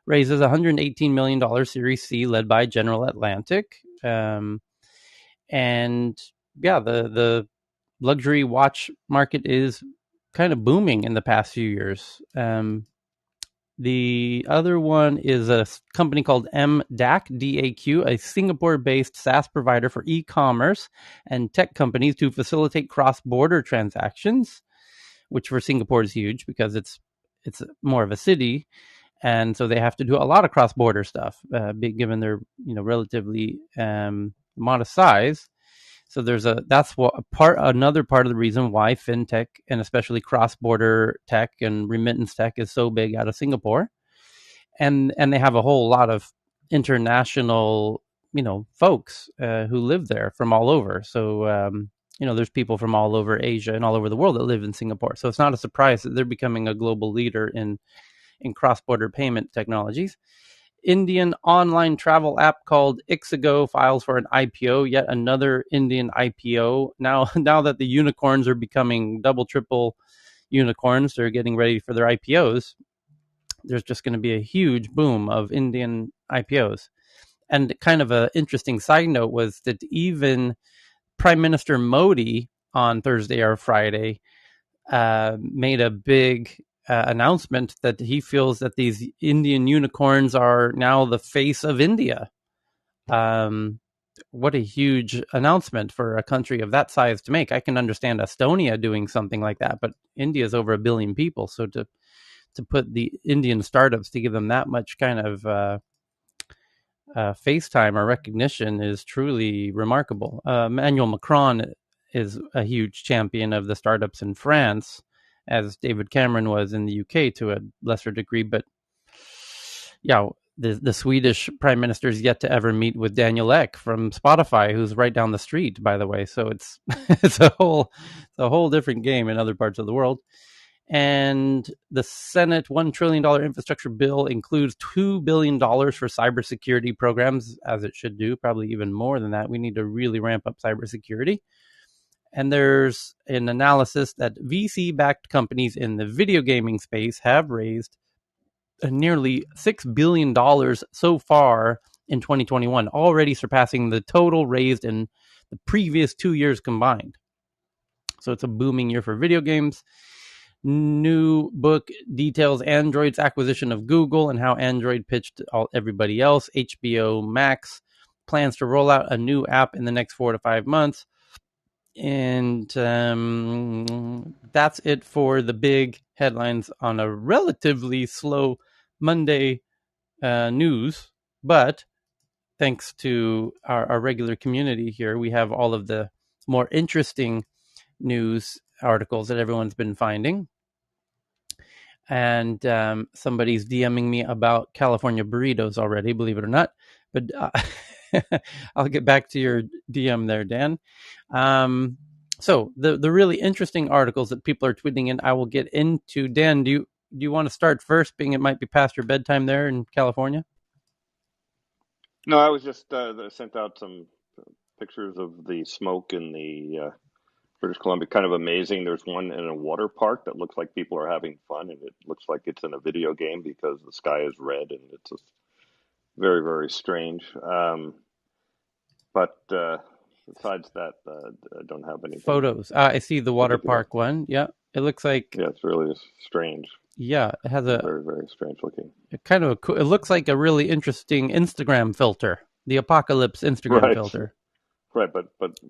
raises $118 million Series C led by General Atlantic. And yeah, the luxury watch market is kind of booming in the past few years. The other one is a company called MDAQ, DAQ, a Singapore-based SaaS provider for e-commerce and tech companies to facilitate cross-border transactions, which for Singapore is huge because it's more of a city, and so they have to do a lot of cross-border stuff, given their relatively modest size. So that's another part of the reason why fintech and especially cross-border tech and remittance tech is so big out of Singapore, and they have a whole lot of international folks who live there from all over. So there's people from all over Asia and all over the world that live in Singapore. So it's not a surprise that they're becoming a global leader in cross-border payment technologies. Indian online travel app called Ixigo files for an IPO, yet another Indian IPO. Now that the unicorns are becoming double, triple unicorns, they're getting ready for their IPOs. There's just going to be a huge boom of Indian IPOs. And kind of an interesting side note was that even Prime Minister Modi on Thursday or Friday made a big announcement that he feels that these Indian unicorns are now the face of India. What a huge announcement for a country of that size to make. I can understand Estonia doing something like that, but India is over 1 billion people. So to put the Indian startups, to give them that much kind of FaceTime or recognition is truly remarkable. Emmanuel Macron is a huge champion of the startups in France, as David Cameron was in the UK to a lesser degree. But yeah, the Swedish prime minister is yet to ever meet with Daniel Ek from Spotify, who's right down the street, by the way. So it's it's a whole different game in other parts of the world. And the Senate $1 trillion infrastructure bill includes $2 billion for cybersecurity programs, as it should do, probably even more than that. We need to really ramp up cybersecurity. And there's an analysis that VC-backed companies in the video gaming space have raised nearly $6 billion so far in 2021, already surpassing the total raised in the previous 2 years combined. So it's a booming year for video games. New book details Android's acquisition of Google and how Android pitched everybody else. HBO Max plans to roll out a new app in the next 4 to 5 months. And that's it for the big headlines on a relatively slow Monday news. But thanks to our regular community here, we have all of the more interesting news articles that everyone's been finding. And somebody's DMing me about California burritos already, believe it or not. But I'll get back to your DM there, Dan. So the really interesting articles that people are tweeting in, I will get into. Dan, do you want to start first, being it might be past your bedtime there in California? No, I was just sent out some pictures of the smoke in the British Columbia. Kind of amazing. There's one in a water park that looks like people are having fun, and it looks like it's in a video game because the sky is red, and it's just very, very strange. But besides that, I don't have anything. Photos. I see the water Particular. park one. Yeah, it looks like. Yeah, it's really strange. Yeah, it has a Very, very strange looking. kind of it looks like a really interesting Instagram filter, the Apocalypse Instagram Right, filter. right. But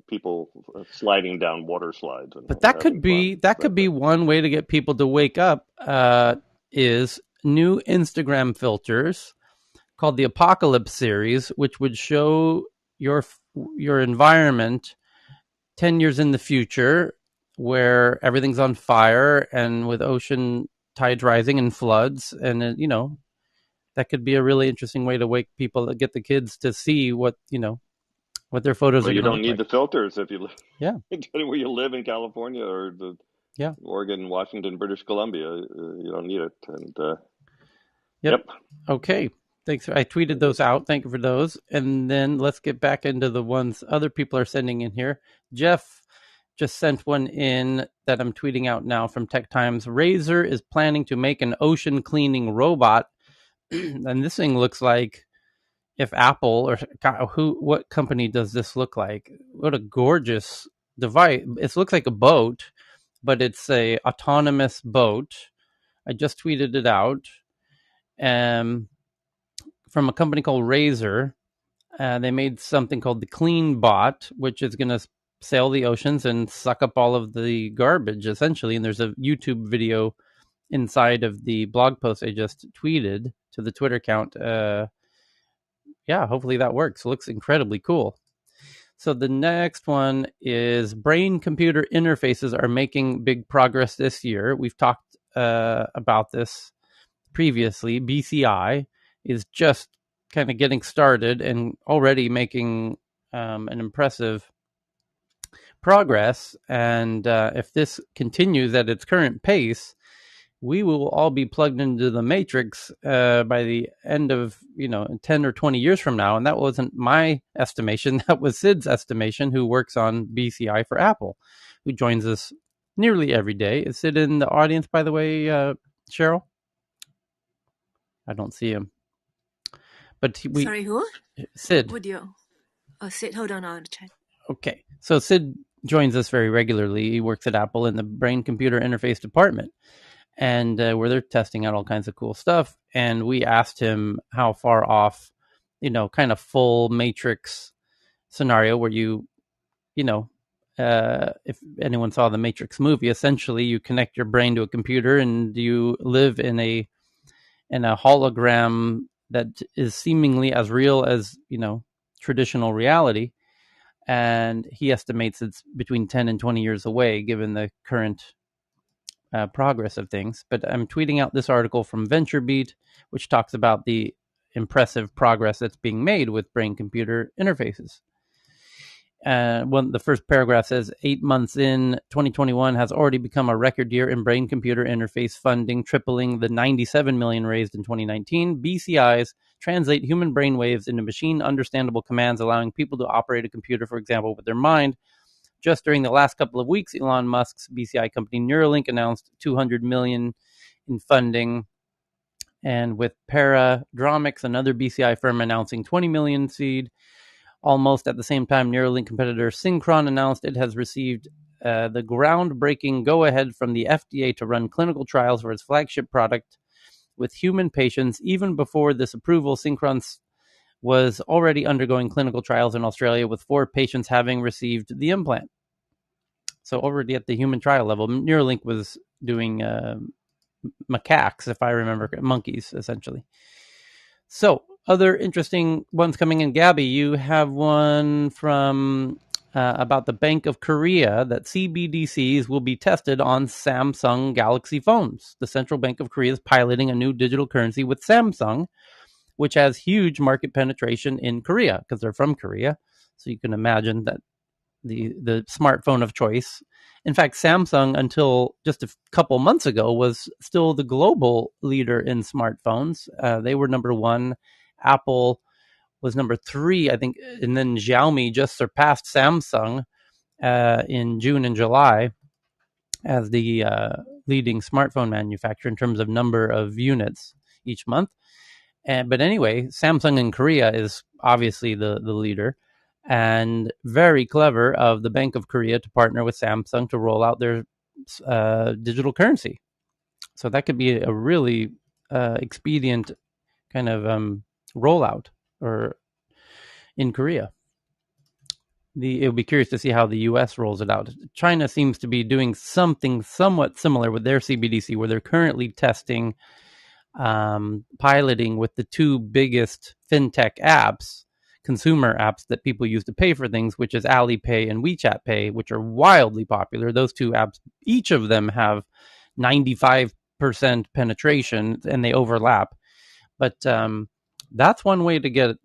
people sliding down water slides and But that having could fun. be one way to get people to wake up. Is new Instagram filters called the Apocalypse series, which would show your your environment 10 years in the future, where everything's on fire and with ocean tides rising and floods, and that could be a really interesting way to wake people, get the kids to see what what their photos Well, are you going to don't look need like. the filters if you live Yeah, where you live in California or the yeah, Oregon, Washington, British Columbia. You don't need it. And yep. yep. Okay. Thanks. I tweeted Very good. those out. Thank you for those. And then let's get back into the ones other people are sending in here. Jeff just sent one in that I'm tweeting out now from Tech Times. Razer is planning to make an ocean cleaning robot. And this thing looks like if Apple or what company does this look like? What a gorgeous device. It looks like a boat, but it's a autonomous boat. I just tweeted it out. Um, from a company called Razer. They made something called the Clean Bot, which is going to sail the oceans and suck up all of the garbage, essentially. And there's a YouTube video inside of the blog post I just tweeted to the Twitter account. Yeah, hopefully that works. It looks incredibly cool. So the next one is brain-computer interfaces are making big progress this year. We've talked about this previously. BCI is just kind of getting started and already making an impressive progress. And if this continues at its current pace, we will all be plugged into the matrix by the end of 10 or 20 years from now. And that wasn't my estimation. That was Sid's estimation, who works on BCI for Apple, who joins us nearly every day. Is Sid in the audience, by the way, Cheryl? I don't see him. But Sorry, who? Sid. What do you? Oh, Sid, hold on, I'll check. Okay. So Sid joins us very regularly. He works at Apple in the brain computer interface department, and where they're testing out all kinds of cool stuff. And we asked him how far off, kind of full matrix scenario where if anyone saw the Matrix movie, essentially you connect your brain to a computer and you live in a hologram that is seemingly as real as traditional reality. And he estimates it's between 10 and 20 years away given the current progress of things. But I'm tweeting out this article from VentureBeat, which talks about the impressive progress that's being made with brain computer interfaces. The first paragraph says 8 months in, 2021 has already become a record year in brain computer interface funding, tripling the 97 million raised in 2019. BCIs translate human brain waves into machine understandable commands, allowing people to operate a computer, for example, with their mind. Just during the last couple of weeks, Elon Musk's BCI company Neuralink announced 200 million in funding, and with Paradromics, another BCI firm, announcing 20 million seed. Almost at the same time, Neuralink competitor Synchron announced it has received the groundbreaking go-ahead from the FDA to run clinical trials for its flagship product with human patients. Even before this approval, Synchron was already undergoing clinical trials in Australia, with 4 patients having received the implant. So already at the human trial level, Neuralink was doing macaques, if I remember, monkeys, essentially. So other interesting ones coming in. Gabby, you have one from about the Bank of Korea that CBDCs will be tested on Samsung Galaxy phones. The Central Bank of Korea is piloting a new digital currency with Samsung, which has huge market penetration in Korea because they're from Korea. So you can imagine that the smartphone of choice. In fact, Samsung, until just a couple months ago, was still the global leader in smartphones. They were number one. Apple was number 3, I think, and then Xiaomi just surpassed Samsung in June and July as the leading smartphone manufacturer in terms of number of units each month. But anyway, Samsung in Korea is obviously the leader, and very clever of the Bank of Korea to partner with Samsung to roll out their digital currency. So that could be a really expedient kind of rollout or in Korea. It would be curious to see how the U.S. rolls it out. China seems to be doing something somewhat similar with their CBDC, where they're currently testing, piloting with the two biggest fintech apps, consumer apps that people use to pay for things, which is Alipay and WeChat Pay, which are wildly popular. Those two apps, each of them have 95% penetration, and they overlap. But that's one way to get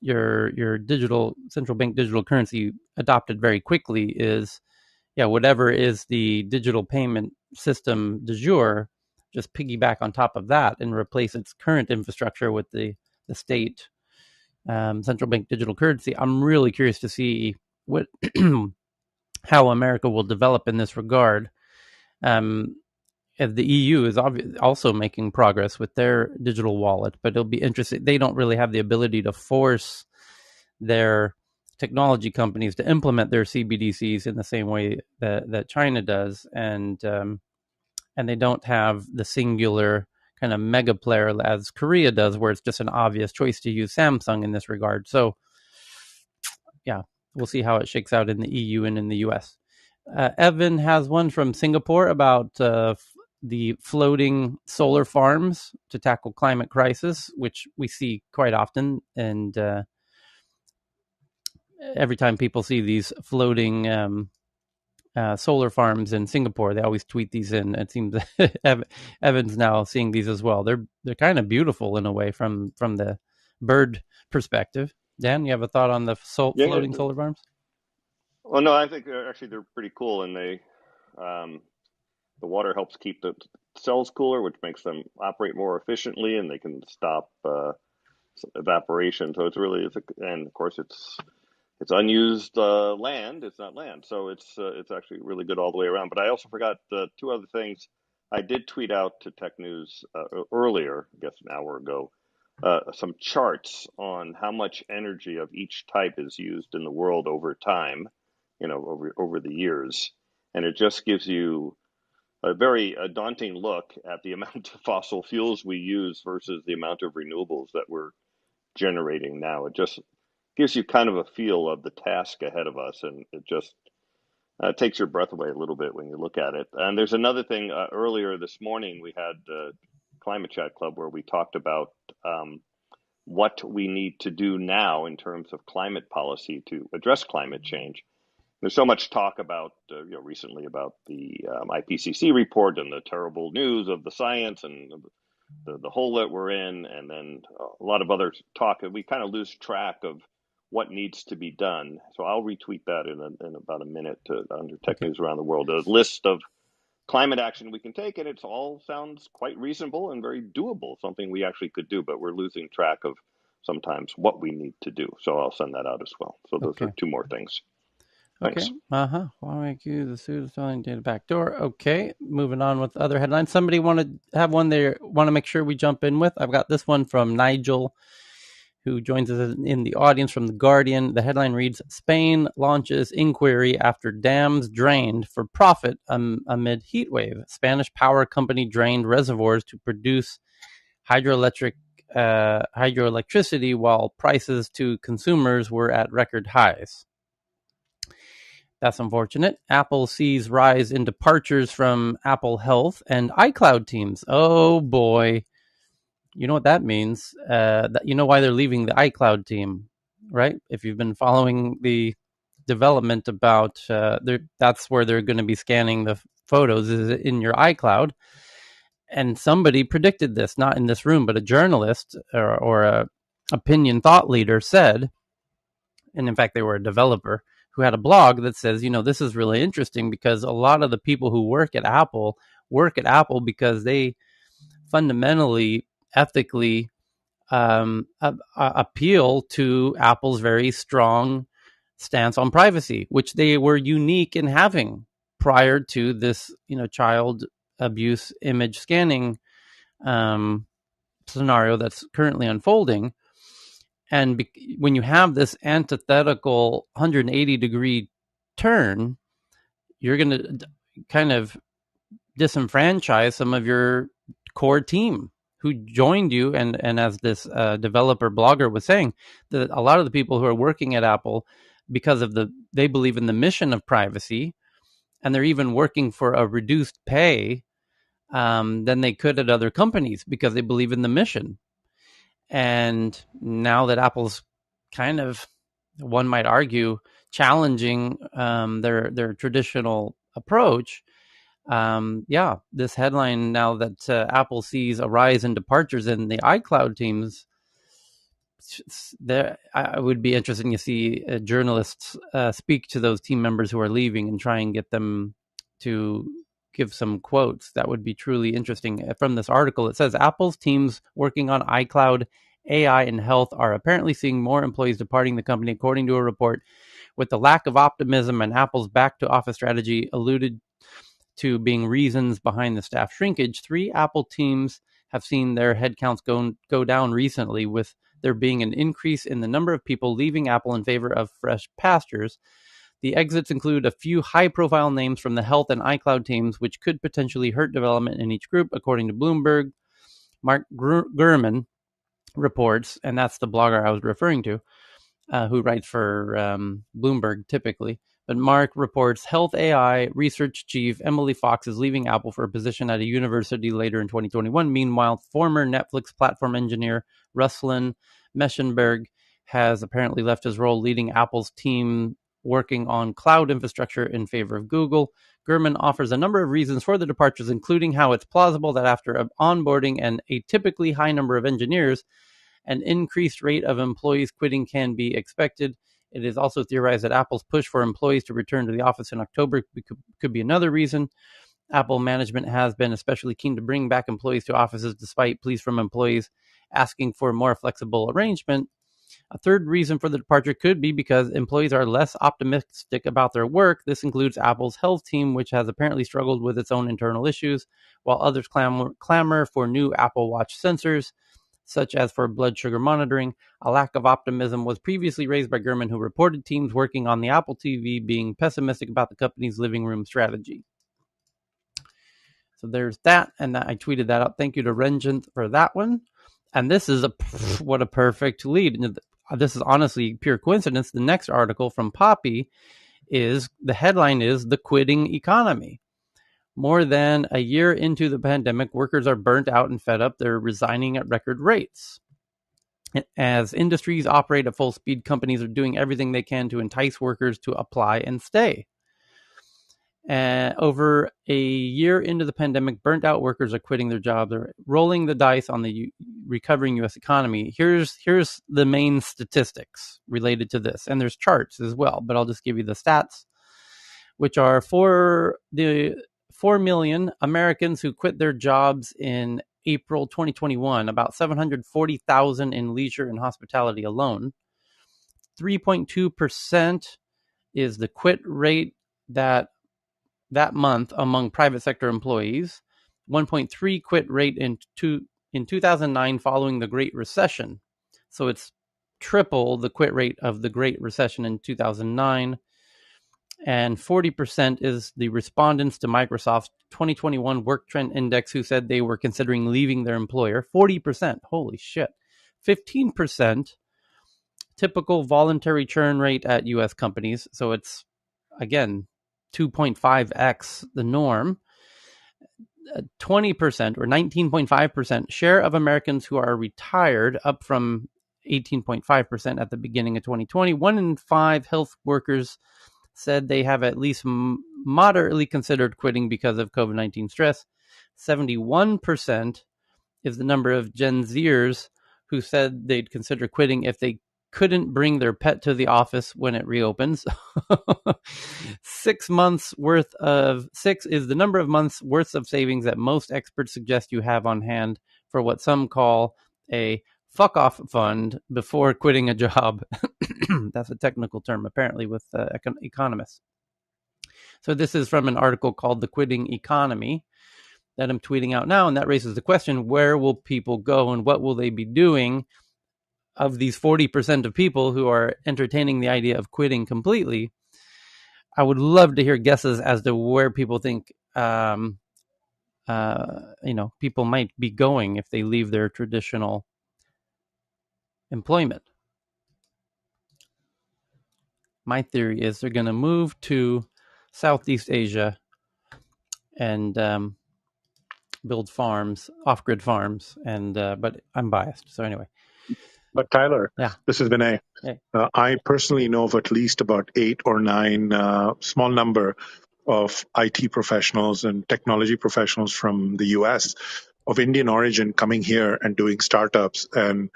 your digital central bank digital currency adopted very quickly is, whatever is the digital payment system du jour, just piggyback on top of that and replace its current infrastructure with the state central bank digital currency. I'm really curious to see what how America will develop in this regard. The EU is also making progress with their digital wallet, but it'll be interesting. They don't really have the ability to force their technology companies to implement their CBDCs in the same way that China does, and they don't have the singular kind of mega player as Korea does, where it's just an obvious choice to use Samsung in this regard. So, yeah, we'll see how it shakes out in the EU and in the US. Evan has one from Singapore about the floating solar farms to tackle climate crisis, which we see quite often. And every time people see these floating solar farms in Singapore, they always tweet these in. It seems Evan's now seeing these as well. They're kind of beautiful in a way from the bird perspective. Dan, you have a thought on the Yeah, floating solar farms? well, no, I think they're pretty cool, and um, the water helps keep the cells cooler, which makes them operate more efficiently, and they can stop evaporation. So and of course it's unused land. It's not land, so it's actually really good all the way around. But I also forgot two other things. I did tweet out to Tech News earlier, I guess an hour ago, some charts on how much energy of each type is used in the world over time, over the years, and it just gives you a very daunting look at the amount of fossil fuels we use versus the amount of renewables that we're generating now. It just gives you kind of a feel of the task ahead of us, and it just takes your breath away a little bit when you look at it. And there's another thing. Earlier this morning, we had Climate Chat Club where we talked about what we need to do now in terms of climate policy to address climate change. There's so much talk about, recently about the IPCC report and the terrible news of the science and the hole that we're in, and then a lot of other talk, and we kind of lose track of what needs to be done. So I'll retweet that in about a minute under Tech News Around the World, a list of climate action we can take, and it all sounds quite reasonable and very doable, something we actually could do, but we're losing track of sometimes what we need to do. So I'll send that out as well. So those Okay. are two more things. Okay. Thanks. Huawei accused the suit of selling data backdoor. Okay. Moving on with other headlines. Somebody want to have one they want to make sure we jump in with? I've got this one from Nigel, who joins us in the audience from The Guardian. The headline reads, Spain launches inquiry after dams drained for profit amid heat wave. Spanish power company drained reservoirs to produce hydroelectricity while prices to consumers were at record highs. That's unfortunate. Apple sees rise in departures from Apple Health and iCloud teams. Oh boy. You know what that means. You know why they're leaving the iCloud team, right? If you've been following the development about that's where they're going to be scanning the photos is in your iCloud. And somebody predicted this, not in this room, but a journalist or a opinion thought leader said, and in fact, they were a developer who had a blog that says, this is really interesting because a lot of the people who work at Apple because they fundamentally, ethically appeal to Apple's very strong stance on privacy, which they were unique in having prior to this, child abuse image scanning scenario that's currently unfolding. And when you have this antithetical 180-degree turn, you're going to kind of disenfranchise some of your core team who joined you. And as this developer blogger was saying, that a lot of the people who are working at Apple, because of they believe in the mission of privacy, and they're even working for a reduced pay than they could at other companies because they believe in the mission. And now that Apple's kind of, one might argue, challenging their traditional approach, this headline now that Apple sees a rise in departures in the iCloud teams, there I would be interested to see journalists speak to those team members who are leaving and try and get them to give some quotes. That would be truly interesting. From this article, it says Apple's teams working on iCloud, AI, and health are apparently seeing more employees departing the company, according to a report. With the lack of optimism and Apple's back to office strategy alluded to being reasons behind the staff shrinkage, 3 Apple teams have seen their headcounts go down recently, with there being an increase in the number of people leaving Apple in favor of fresh pastures. The exits include a few high-profile names from the health and iCloud teams, which could potentially hurt development in each group, according to Bloomberg. Mark Gurman reports, and that's the blogger I was referring to, who writes for Bloomberg typically. But Mark reports Health AI research chief Emily Fox is leaving Apple for a position at a university later in 2021. Meanwhile, former Netflix platform engineer Ruslan Meschenberg has apparently left his role leading Apple's team working on cloud infrastructure in favor of Google. Gurman offers a number of reasons for the departures, including how it's plausible that after onboarding an atypically high number of engineers, an increased rate of employees quitting can be expected. It is also theorized that Apple's push for employees to return to the office in October could be another reason. Apple management has been especially keen to bring back employees to offices despite pleas from employees asking for a more flexible arrangement. A third reason for the departure could be because employees are less optimistic about their work. This includes Apple's health team, which has apparently struggled with its own internal issues, while others clamor for new Apple Watch sensors, such as for blood sugar monitoring. A lack of optimism was previously raised by Gurman, who reported teams working on the Apple TV being pessimistic about the company's living room strategy. So there's that, and I tweeted that out. Thank you to Renjant for that one. And this is what a perfect lead. This is honestly pure coincidence. The next article from Poppy the headline is The Quitting Economy. More than a year into the pandemic, workers are burnt out and fed up. They're resigning at record rates. As industries operate at full speed, companies are doing everything they can to entice workers to apply and stay. Over a year into the pandemic, burnt out workers are quitting their jobs. They're rolling the dice on the recovering U.S. economy. Here's the main statistics related to this, and there's charts as well, but I'll just give you the stats, which are for the 4 million Americans who quit their jobs in April 2021, about 740,000 in leisure and hospitality alone. 3.2% is the quit rate that month among private sector employees. 1.3 quit rate in 2009 following the Great Recession. So it's triple the quit rate of the Great Recession in 2009. And 40% is the respondents to Microsoft's 2021 Work Trend Index who said they were considering leaving their employer. 40%. Holy shit. 15% typical voluntary churn rate at U.S. companies. So it's, again, 2.5x the norm. 20% or 19.5% share of Americans who are retired, up from 18.5% at the beginning of 2020. 1 in 5 health workers said they have at least moderately considered quitting because of COVID-19 stress. 71% is the number of Gen Zers who said they'd consider quitting if they couldn't bring their pet to the office when it reopens. 6 months worth of 6 is the number of months worth of savings that most experts suggest you have on hand for what some call a fuck off fund before quitting a job. That's a technical term, apparently, with economists. So this is from an article called The Quitting Economy that I'm tweeting out now. And that raises the question, where will people go and what will they be doing of these 40% of people who are entertaining the idea of quitting completely? I would love to hear guesses as to where people think people might be going if they leave their traditional employment. My theory is they're going to move to Southeast Asia and build farms, off-grid farms, and but I'm biased. So anyway, But Tyler, yeah. this is Vinay. Hey. I personally know of at least about 8 or 9, small number of IT professionals and technology professionals from the US of Indian origin coming here and doing startups and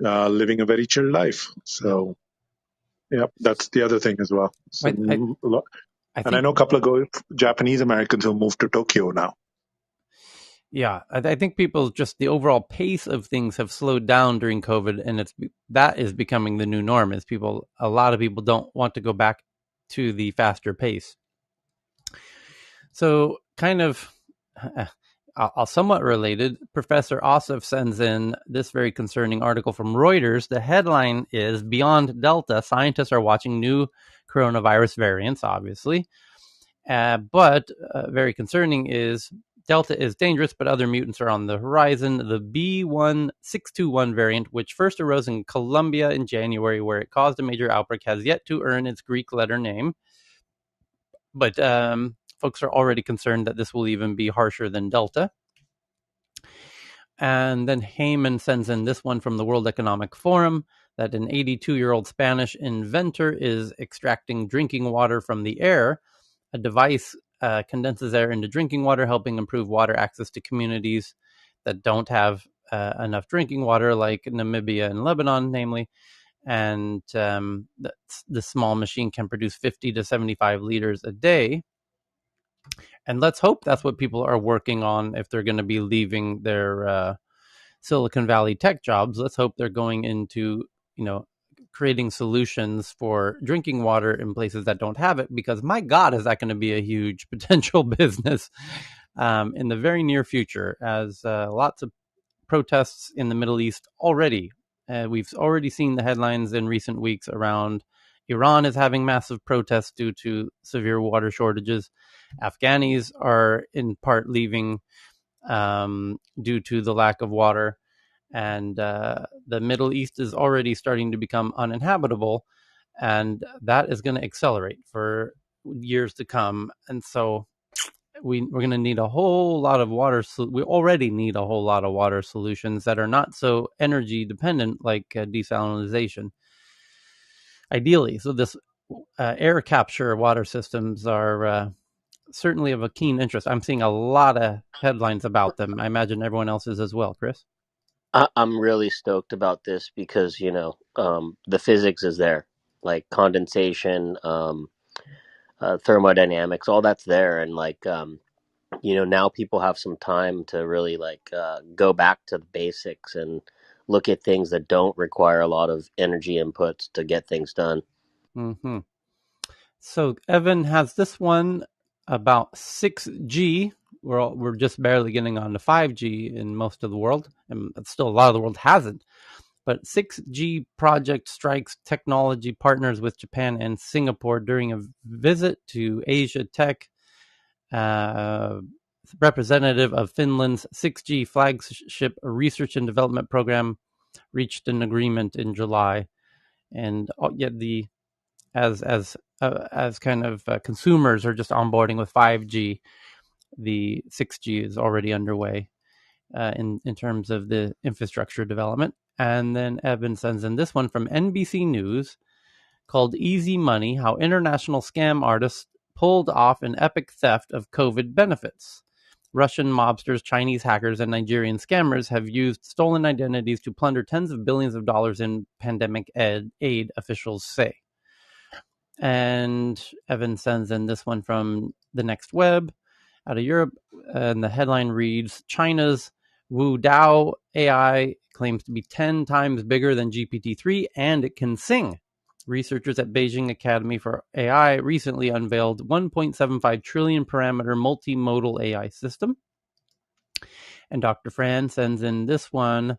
living a very chill life. So, yeah, that's the other thing as well. So, I and I think, know a couple of Japanese Americans who moved to Tokyo now. yeah, I think people just the overall pace of things have slowed down during COVID, and that is becoming the new norm. Is a lot of people don't want to go back to the faster pace. So, kind of, somewhat related, Professor Ossoff sends in this very concerning article from Reuters. The headline is Beyond Delta, scientists are watching new coronavirus variants, obviously. But very concerning is Delta is dangerous, but other mutants are on the horizon. The B1621 variant, which first arose in Colombia in January, where it caused a major outbreak, has yet to earn its Greek letter name. But folks are already concerned that this will even be harsher than Delta. And then Heyman sends in this one from the World Economic Forum that an 82-year-old Spanish inventor is extracting drinking water from the air. A device condenses air into drinking water, helping improve water access to communities that don't have enough drinking water, like Namibia and Lebanon, namely. And the small machine can produce 50 to 75 liters a day. And let's hope that's what people are working on if they're going to be leaving their Silicon Valley tech jobs. Let's hope they're going into, creating solutions for drinking water in places that don't have it, because my God, is that going to be a huge potential business in the very near future, as lots of protests in the Middle East already. We've already seen the headlines in recent weeks around Iran is having massive protests due to severe water shortages. Afghanis are in part leaving due to the lack of water. And the Middle East is already starting to become uninhabitable. And that is going to accelerate for years to come. And so we're going to need a whole lot of water. We already need a whole lot of water solutions that are not so energy dependent, like desalination, ideally. So this air capture water systems are certainly of a keen interest. I'm seeing a lot of headlines about them. I imagine everyone else is as well, Chris. I'm really stoked about this because, the physics is there, like condensation, thermodynamics, all that's there. And now people have some time to really go back to the basics and look at things that don't require a lot of energy inputs to get things done. Mm-hmm. So Evan has this one about 6G. We're just barely getting on to 5G in most of the world, and still a lot of the world hasn't. But 6G project strikes technology partners with Japan and Singapore during a visit to Asia Tech. Representative of Finland's 6G flagship research and development program reached an agreement in July, and yet as kind of consumers are just onboarding with 5G, the 6G is already underway in terms of the infrastructure development. And then Evan sends in this one from NBC News called Easy Money, How International Scam Artists Pulled Off an Epic Theft of COVID Benefits. Russian mobsters, Chinese hackers, and Nigerian scammers have used stolen identities to plunder tens of billions of dollars in pandemic aid, officials say. And Evan sends in this one from the Next Web out of Europe. And the headline reads, China's Wu Dao AI claims to be 10 times bigger than GPT-3, and it can sing. Researchers at Beijing Academy for AI recently unveiled 1.75 trillion parameter multimodal AI system. And Dr. Fran sends in this one,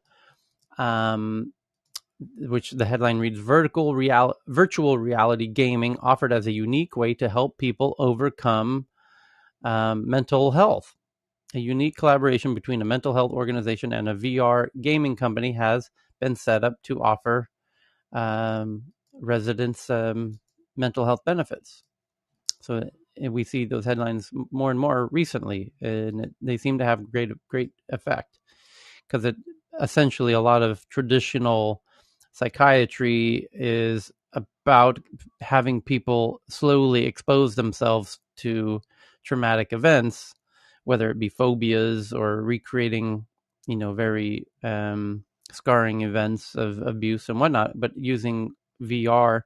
which the headline reads, virtual reality gaming offered as a unique way to help people overcome mental health. A unique collaboration between a mental health organization and a VR gaming company has been set up to offer residents mental health benefits. So we see those headlines more and more recently, and they seem to have great effect, because it essentially, a lot of traditional psychiatry is about having people slowly expose themselves to traumatic events, whether it be phobias or recreating, very scarring events of abuse and whatnot. But using VR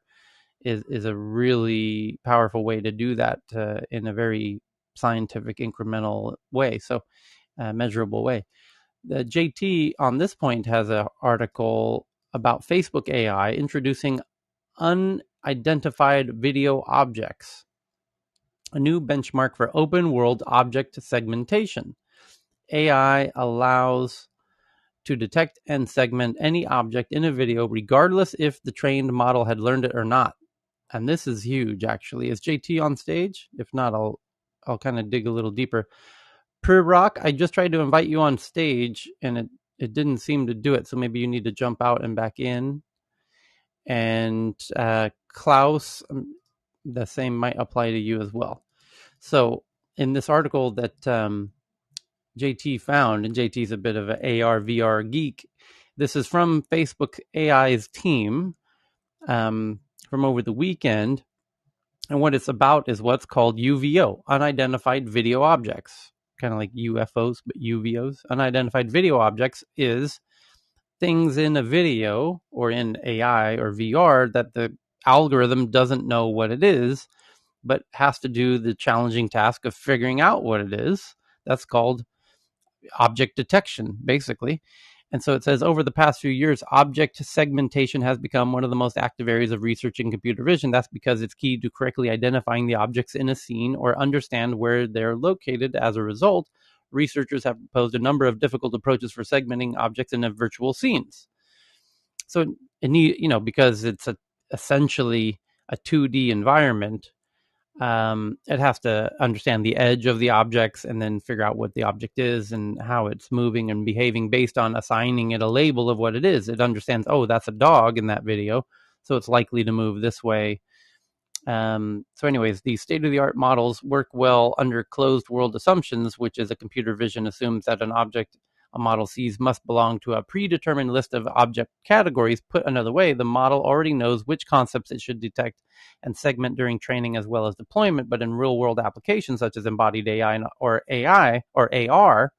is a really powerful way to do that in a very scientific, incremental way. So, measurable way. JT on this point has an article about Facebook AI introducing unidentified video objects, a new benchmark for open world object segmentation. AI allows to detect and segment any object in a video, regardless if the trained model had learned it or not. And this is huge, actually. Is JT on stage? If not, I'll kind of dig a little deeper. Per Rock, I just tried to invite you on stage, and it didn't seem to do it. So maybe you need to jump out and back in. And Klaus, the same might apply to you as well. So in this article that JT found, and JT's a bit of an AR VR geek, this is from Facebook AI's team from over the weekend. And what it's about is what's called UVO, unidentified video objects, kind of like UFOs, but UVOs. Unidentified video objects is things in a video or in AI or VR that the algorithm doesn't know what it is, but has to do the challenging task of figuring out what it is. That's called object detection, basically. And so it says, over the past few years, object segmentation has become one of the most active areas of research in computer vision. That's because it's key to correctly identifying the objects in a scene or understand where they're located. As a result, researchers have proposed a number of difficult approaches for segmenting objects in virtual scenes. So, because it's essentially a 2D environment, it has to understand the edge of the objects and then figure out what the object is and how it's moving and behaving based on assigning it a label of what it is. It understands, oh, that's a dog in that video, so it's likely to move this way. So anyways, these state-of-the-art models work well under closed world assumptions, which is a computer vision assumes that an object a model sees must belong to a predetermined list of object categories. Put another way, the model already knows which concepts it should detect and segment during training as well as deployment. But in real-world applications such as embodied AI or AR,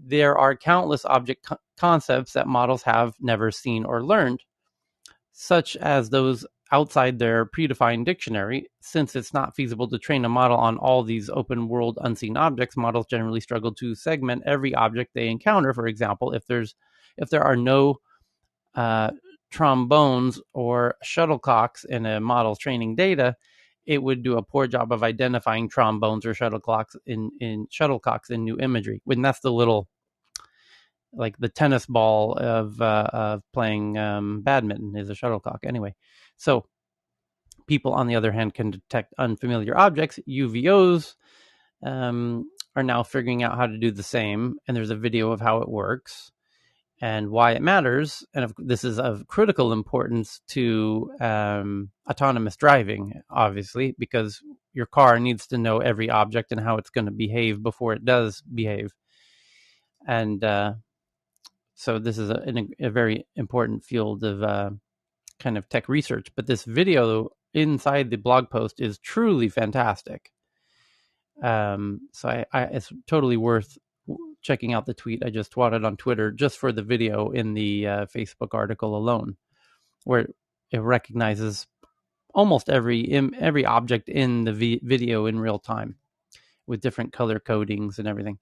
there are countless object concepts that models have never seen or learned, such as those outside their predefined dictionary. Since it's not feasible to train a model on all these open world unseen objects, models generally struggle to segment every object they encounter. For example, if there are no trombones or shuttlecocks in a model's training data, it would do a poor job of identifying trombones or shuttlecocks in new imagery. When that's the little, like the tennis ball of playing badminton is a shuttlecock. Anyway, so people, on the other hand, can detect unfamiliar objects. UVOs are now figuring out how to do the same, and there's a video of how it works and why it matters. And this is of critical importance to autonomous driving, obviously, because your car needs to know every object and how it's going to behave before it does behave. And so this is a very important field of kind of tech research. But this video inside the blog post is truly fantastic. So it's totally worth checking out the tweet I just twatted on Twitter just for the video in the Facebook article alone, where it recognizes almost every object in the video in real time with different color codings and everything.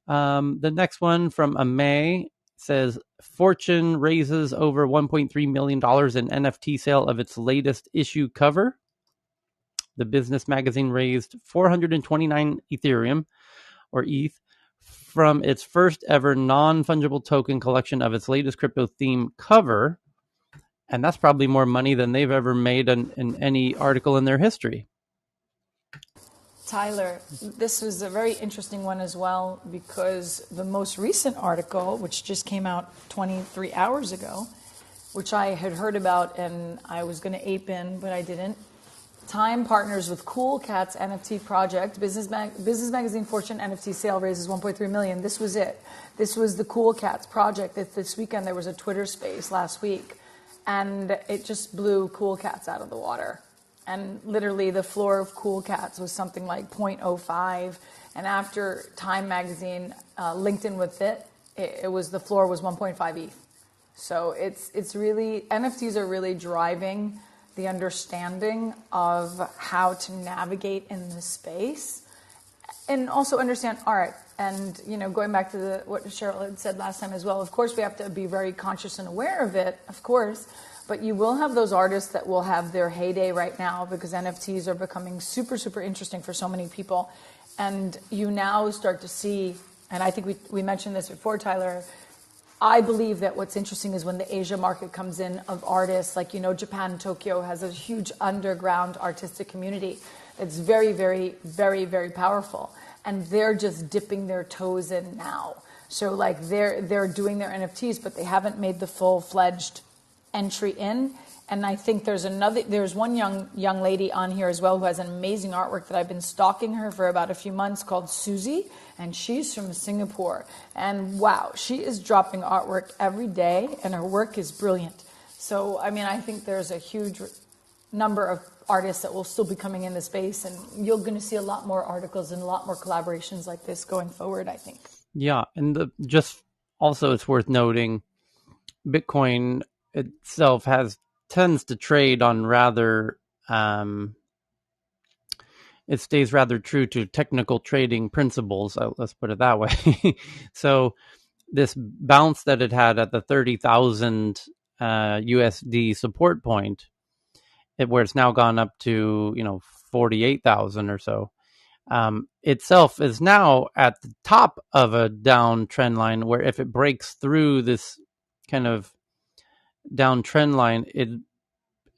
The next one from Amay says, Fortune raises over $1.3 million in NFT sale of its latest issue cover. The business magazine raised 429 Ethereum, or ETH, from its first ever non-fungible token collection of its latest crypto theme cover. And that's probably more money than they've ever made in any article in their history. Tyler, this was a very interesting one as well because the most recent article, which just came out 23 hours ago, which I had heard about and I was going to ape in, but I didn't. Time partners with Cool Cats NFT project. Business Magazine Fortune NFT sale raises 1.3 million. This was it. This was the Cool Cats project. This weekend there was a Twitter space last week, and it just blew Cool Cats out of the water. And literally the floor of Cool Cats was something like 0.05. And after Time Magazine linked in with it was the floor was 1.5 ETH. So it's really, NFTs are really driving the understanding of how to navigate in this space and also understand art. And, going back to what Cheryl had said last time as well, of course we have to be very conscious and aware of it, of course, but you will have those artists that will have their heyday right now because NFTs are becoming super, super interesting for so many people. And you now start to see, and I think we mentioned this before, Tyler, I believe that what's interesting is when the Asia market comes in of artists, like, Japan, Tokyo has a huge underground artistic community. It's very, very, very, very powerful. And they're just dipping their toes in now. So like they're doing their NFTs, but they haven't made the full-fledged entry in. And I think there's one young lady on here as well who has an amazing artwork that I've been stalking her for about a few months called Susie, and she's from Singapore. And wow, she is dropping artwork every day, and her work is brilliant. So, I think there's a huge number of artists that will still be coming in the space, and you're going to see a lot more articles and a lot more collaborations like this going forward, I think. Yeah, and just also it's worth noting, Bitcoin itself tends to trade on rather it stays rather true to technical trading principles. Let's put it that way. So this bounce that it had at the 30,000 USD support point, where it's now gone up to 48,000 or so, itself is now at the top of a down trend line, where if it breaks through this kind of down trend line,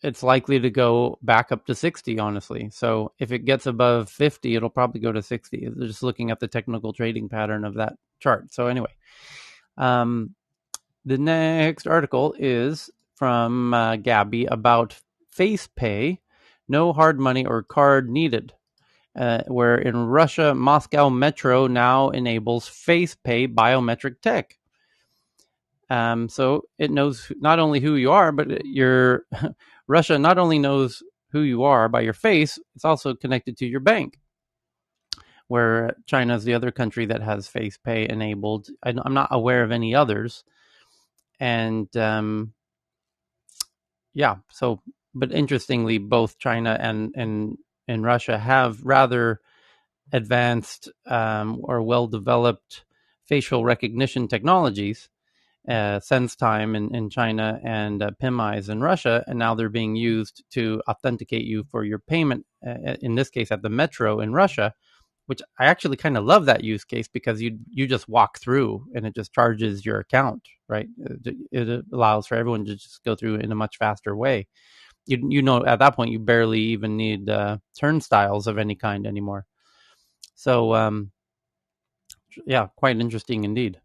it's likely to go back up to 60, honestly. So if it gets above 50, it'll probably go to 60. Just looking at the technical trading pattern of that chart. So anyway, the next article is from Gabby about face pay, no hard money or card needed. Where in Russia, Moscow Metro now enables face pay biometric tech. So it knows not only who you are, but Russia not only knows who you are by your face, it's also connected to your bank. Where China is the other country that has face pay enabled. I'm not aware of any others. And but interestingly, both China and Russia have rather advanced or well-developed facial recognition technologies. SenseTime in China and PimEyes in Russia, and now they're being used to authenticate you for your payment, in this case at the metro in Russia, which I actually kind of love that use case because you just walk through and it just charges your account, right? It allows for everyone to just go through in a much faster way. At that point, you barely even need turnstiles of any kind anymore. So, quite interesting indeed.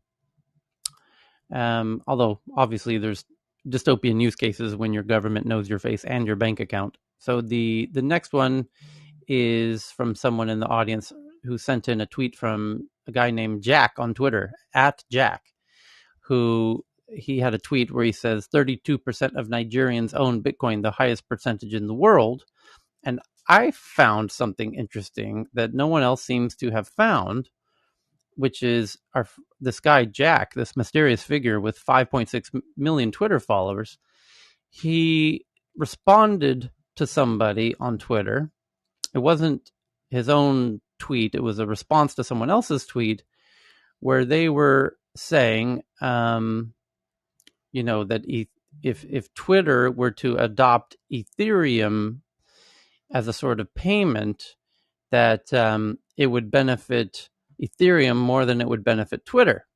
Although obviously there's dystopian use cases when your government knows your face and your bank account. So the next one is from someone in the audience who sent in a tweet from a guy named Jack on Twitter, @Jack, who he had a tweet where he says 32% of Nigerians own Bitcoin, the highest percentage in the world. And I found something interesting that no one else seems to have found, which is this guy, Jack, this mysterious figure with 5.6 million Twitter followers. He responded to somebody on Twitter. It wasn't his own tweet. It was a response to someone else's tweet where they were saying, that if Twitter were to adopt Ethereum as a sort of payment, that it would benefit Ethereum more than it would benefit Twitter.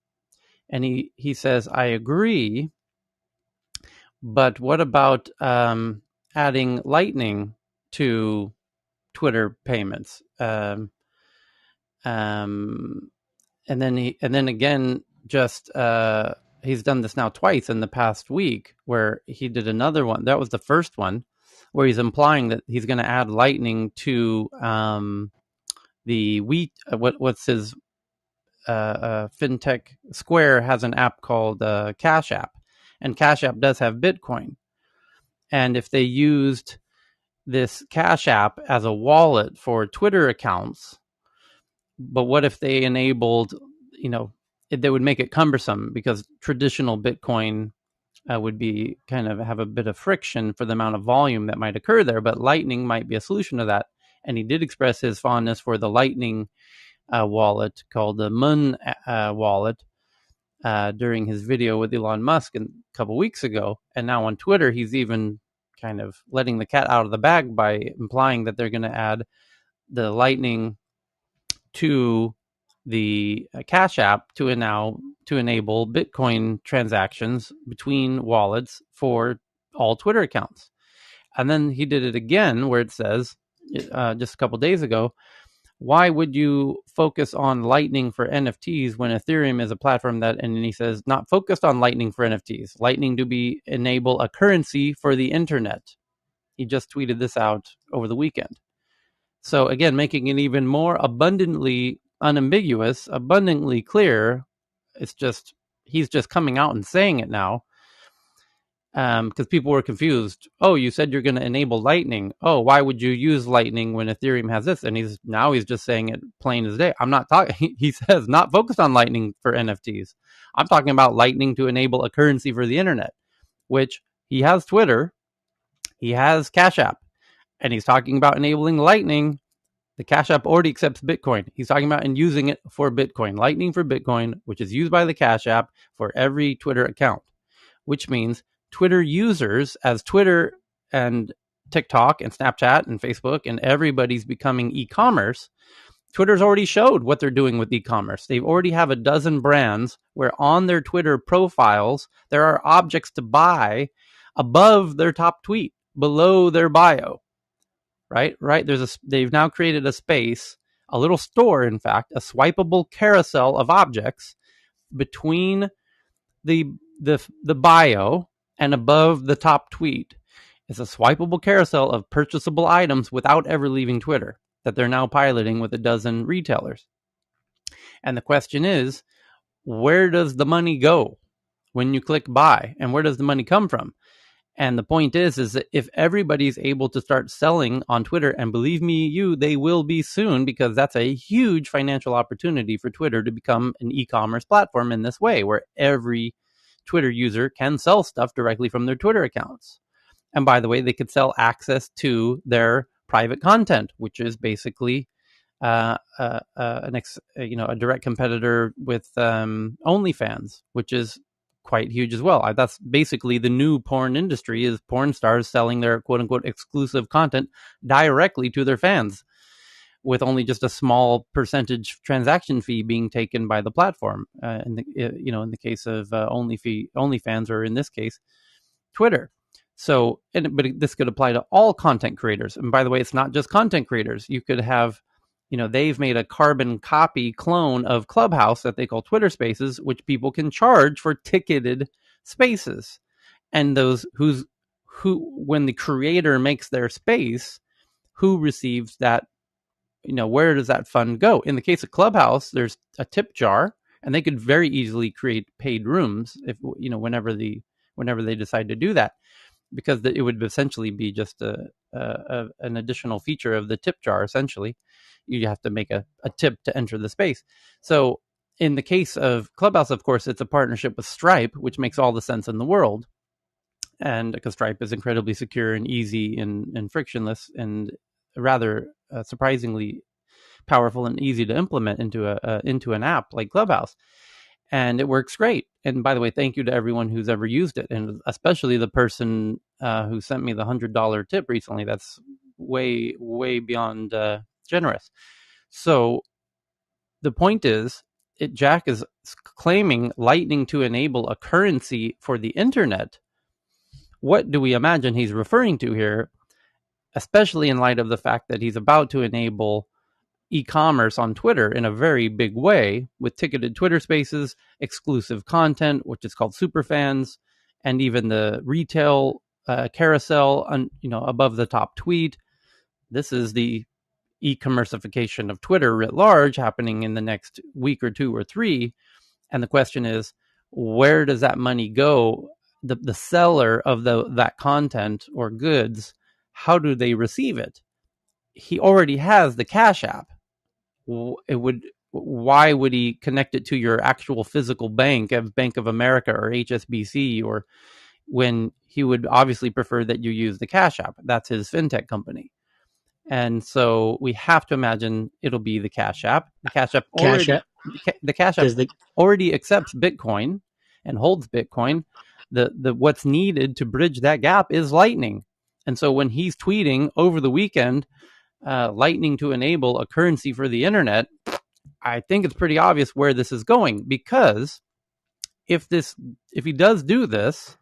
And he says, I agree, but what about adding Lightning to Twitter payments? And then again, just he's done this now twice in the past week, where he did another one. That was the first one, where he's implying that he's going to add Lightning to the wheat. What's his fintech? Square has an app called Cash App, and Cash App does have Bitcoin. And if they used this Cash App as a wallet for Twitter accounts, but what if they enabled, they would make it cumbersome, because traditional Bitcoin would be kind of have a bit of friction for the amount of volume that might occur there, but Lightning might be a solution to that. And he did express his fondness for the Lightning wallet called the Mun wallet during his video with Elon Musk a couple weeks ago. And now on Twitter, he's even kind of letting the cat out of the bag by implying that they're going to add the Lightning to the Cash App to enable Bitcoin transactions between wallets for all Twitter accounts. And then he did it again, where it says, just a couple days ago, why would you focus on Lightning for NFTs when Ethereum is a platform that, and he says, not focused on Lightning for NFTs, Lightning to enable a currency for the internet. He just tweeted this out over the weekend. So again, making it even more abundantly unambiguous, abundantly clear. It's just, he's just coming out and saying it now, because people were confused. Oh, you said you're going to enable Lightning. Oh, why would you use Lightning when Ethereum has this? And he's just saying it plain as day. I'm not talking. He says not focused on Lightning for NFTs. I'm talking about Lightning to enable a currency for the internet, which he has Twitter, he has Cash App, and he's talking about enabling Lightning. The Cash App already accepts Bitcoin. He's talking about and using it for Bitcoin, Lightning for Bitcoin, which is used by the Cash App for every Twitter account, which means Twitter users, as Twitter and TikTok and Snapchat and Facebook and everybody's becoming e-commerce, Twitter's already showed what they're doing with e-commerce. They already have a dozen brands where on their Twitter profiles, there are objects to buy above their top tweet, below their bio. Right. They've now created a space, a little store, in fact, a swipeable carousel of objects between the bio and above the top tweet. It's a swipeable carousel of purchasable items without ever leaving Twitter that they're now piloting with a dozen retailers. And the question is, where does the money go when you click buy, and where does the money come from? And the point is that if everybody's able to start selling on Twitter, and believe me, they will be soon, because that's a huge financial opportunity for Twitter to become an e-commerce platform in this way, where every Twitter user can sell stuff directly from their Twitter accounts. And by the way, they could sell access to their private content, which is basically a direct competitor with OnlyFans, which is quite huge as well. That's basically the new porn industry, is porn stars selling their quote unquote exclusive content directly to their fans, with only just a small percentage transaction fee being taken by the platform. In the case of OnlyFans, or in this case, Twitter. So, but this could apply to all content creators. And by the way, it's not just content creators. You could have, they've made a carbon copy clone of Clubhouse that they call Twitter Spaces, which people can charge for ticketed spaces. And those when the creator makes their space, who receives that, where does that fund go? In the case of Clubhouse, there's a tip jar, and they could very easily create paid rooms if, whenever they decide to do that, because it would essentially be just an additional feature of the tip jar. Essentially, you have to make a tip to enter the space. So in the case of Clubhouse, of course, it's a partnership with Stripe, which makes all the sense in the world. And because Stripe is incredibly secure and easy and frictionless, and rather surprisingly powerful and easy to implement into an app like Clubhouse. And it works great. And by the way, thank you to everyone who's ever used it, and especially the person who sent me the $100 tip recently. That's way, way beyond generous. So the point is, Jack is claiming Lightning to enable a currency for the internet. What do we imagine he's referring to here, especially in light of the fact that he's about to enable e-commerce on Twitter in a very big way with ticketed Twitter Spaces, exclusive content, which is called superfans, and even the retail carousel, above the top tweet. This is the e-commercification of Twitter writ large happening in the next week or two or three. And the question is, where does that money go? The seller of that content or goods, how do they receive it? He already has the Cash App. Why would he connect it to your actual physical bank of Bank of America or HSBC, or when he would obviously prefer that you use the Cash App? That's his fintech company. And so we have to imagine it'll be the Cash App. The Cash App Cash already App the Cash App does the already accepts Bitcoin and holds Bitcoin. The what's needed to bridge that gap is Lightning. And so when he's tweeting over the weekend, Lightning to enable a currency for the internet, I think it's pretty obvious where this is going, because if he does do this,